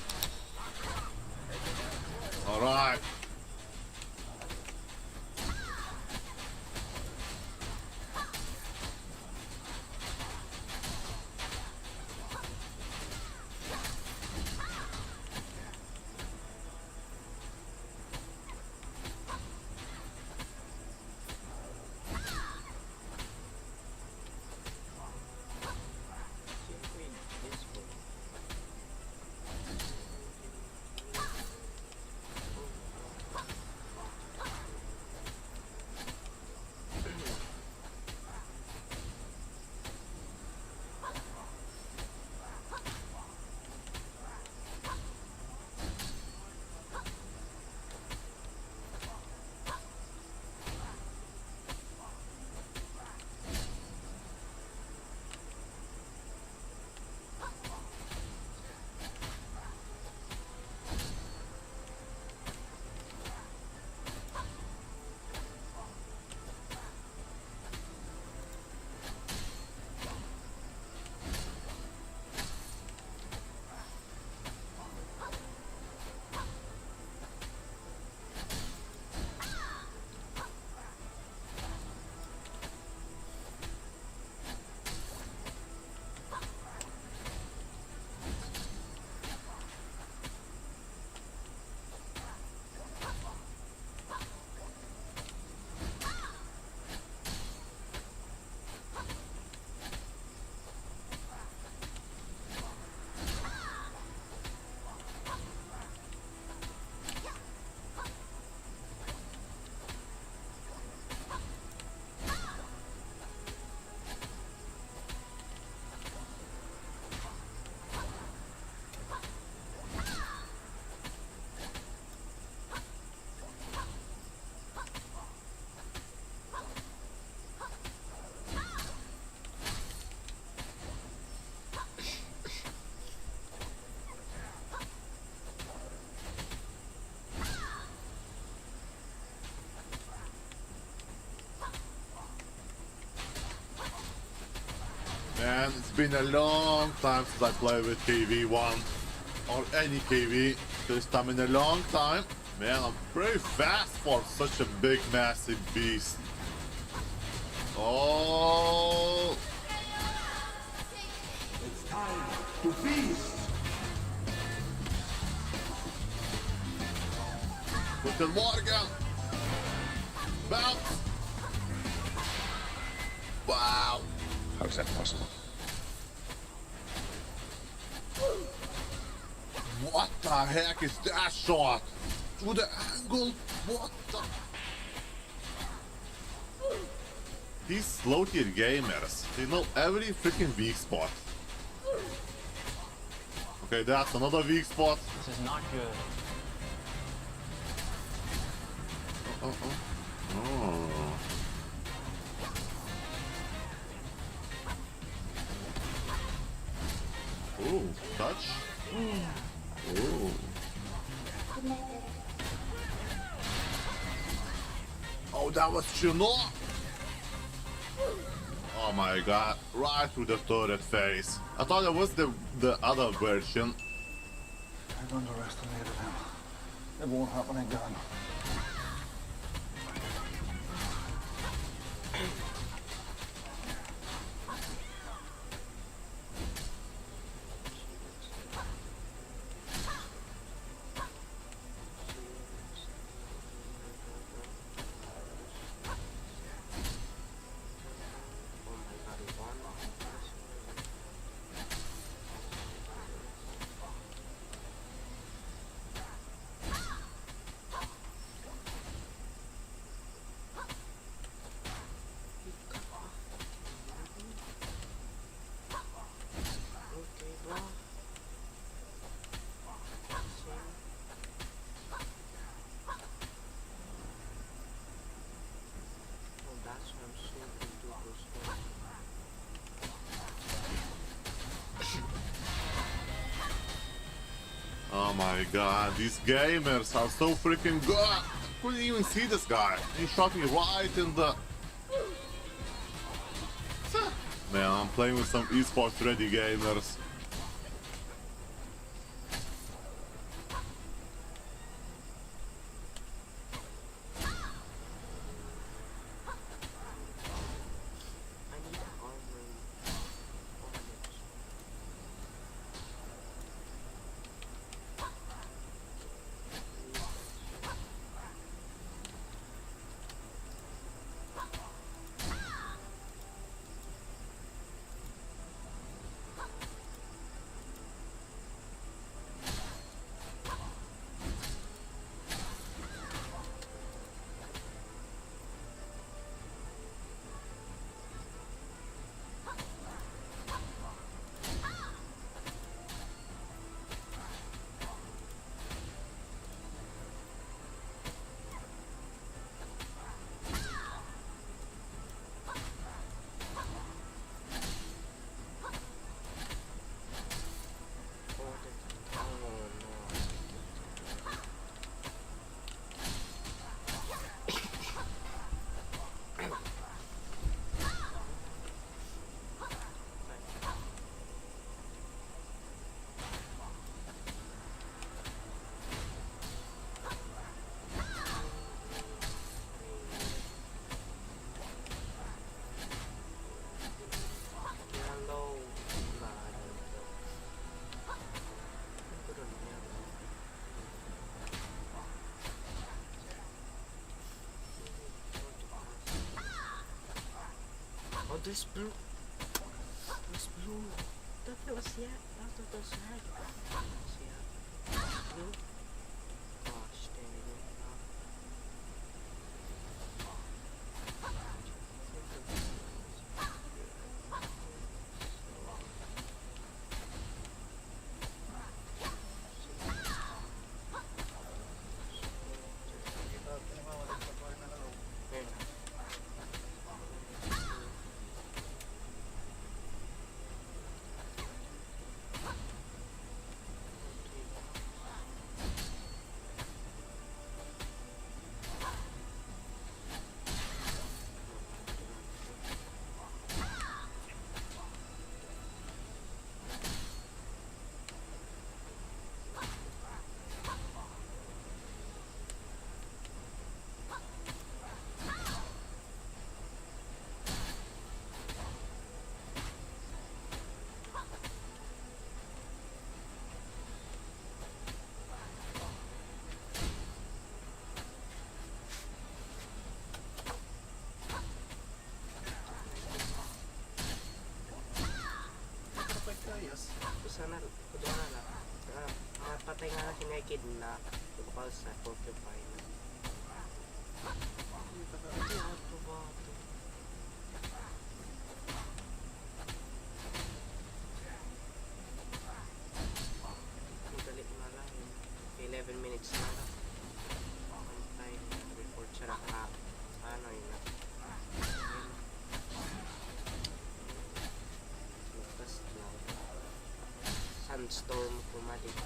Alright. Man, it's been a long time since I played with KV1 or any KV. First time in a long time. Man, I'm pretty fast for such a big, massive beast. Oh! It's time to feast. Put in water gun. Bounce. Wow. How is that possible? What the heck is that shot? Through the angle? What the? These slow tier gamers, they know every freaking weak spot. Okay, that's another weak spot. This is not good. Oh. Ooh, touch. Ooh. Oh, that was Chinook. Oh my god, right through the turret face. I thought it was the other version. I've underestimated him. It won't happen again. Oh my god, these gamers are so freaking good. I couldn't even see this guy. He shot me right in the... Man, I'm playing with some esports ready gamers. Oh, there's blue. There's blue. That was yeah. That was right. Yeah. Blue. Gosh, dang it. Sana kudo na lang. Patay nga na kinakid na tungkol sa porcupine. Madali na lang. 11 minutes na lang. Antay report siya na ano yun na. Lukas lang. Sandstorm pumalit.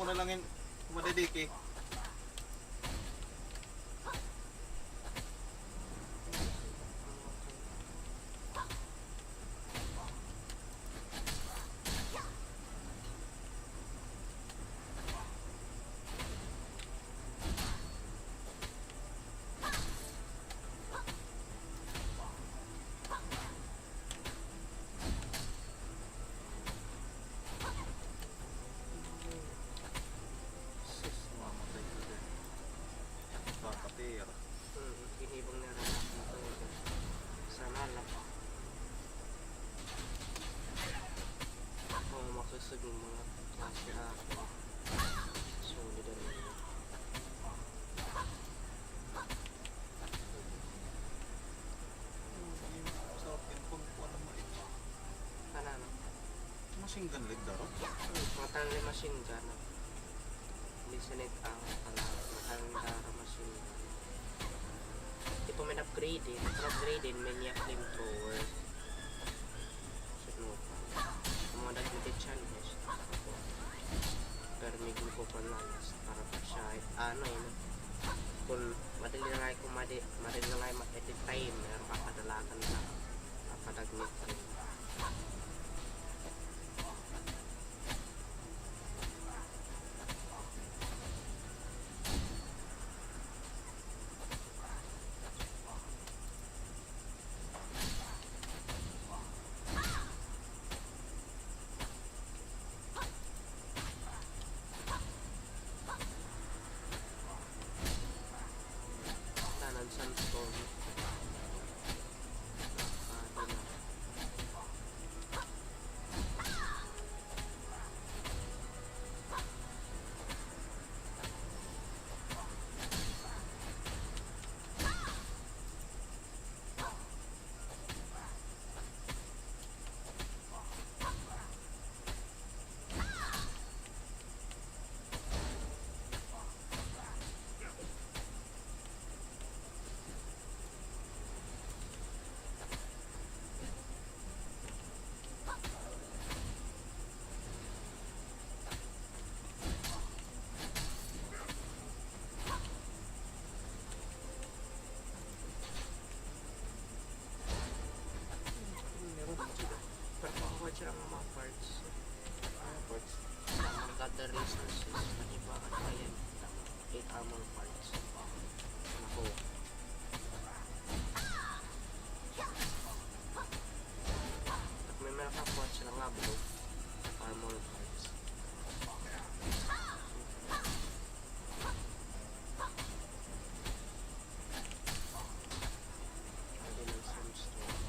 na lang yun. Kumadidiki. Kakapira. Hinibang na rin ako ito. Sana lang. Kung makasag yung mga klase ako. Solid na rin. Sarap yung pagkuhan ng mait. Ano? Machine gun leg daro? Matang machine gun. Listenet ang matang machine gun. Ito may upgrade din. Upgrade din may niya flamethrower. So, mga nag-limited challenge. Pero may grupo pa lalas para pa siya. Ano yun? Kung madali na nga madali na nga ma-edit time, meron kapadalakan na kapadag-net rin. Sandstorm. Perpakuha siya ng mga parts. Mga gather resources. Manibakan pa yan. 8 armor parts. Ako. At may nakakuha siya ng ablo. Armor parts. Pwede ng sunstone.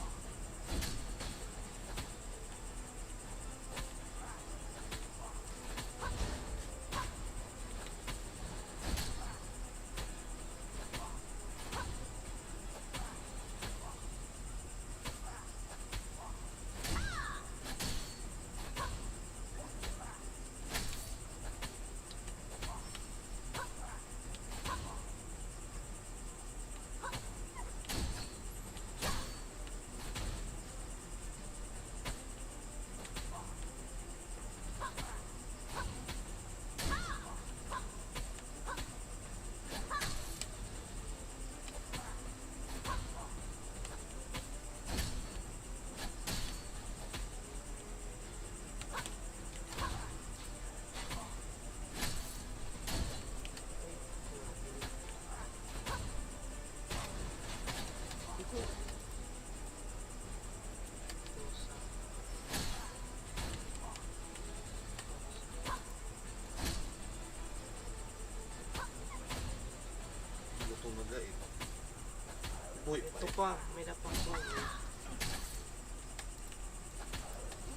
Uy, ito pa, may dapat chromate.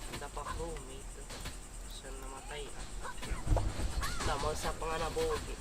May dapat chromate. Saan namatay? Namal sa panganabogi.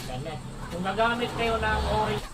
internet. Kung gagamit kayo ng orange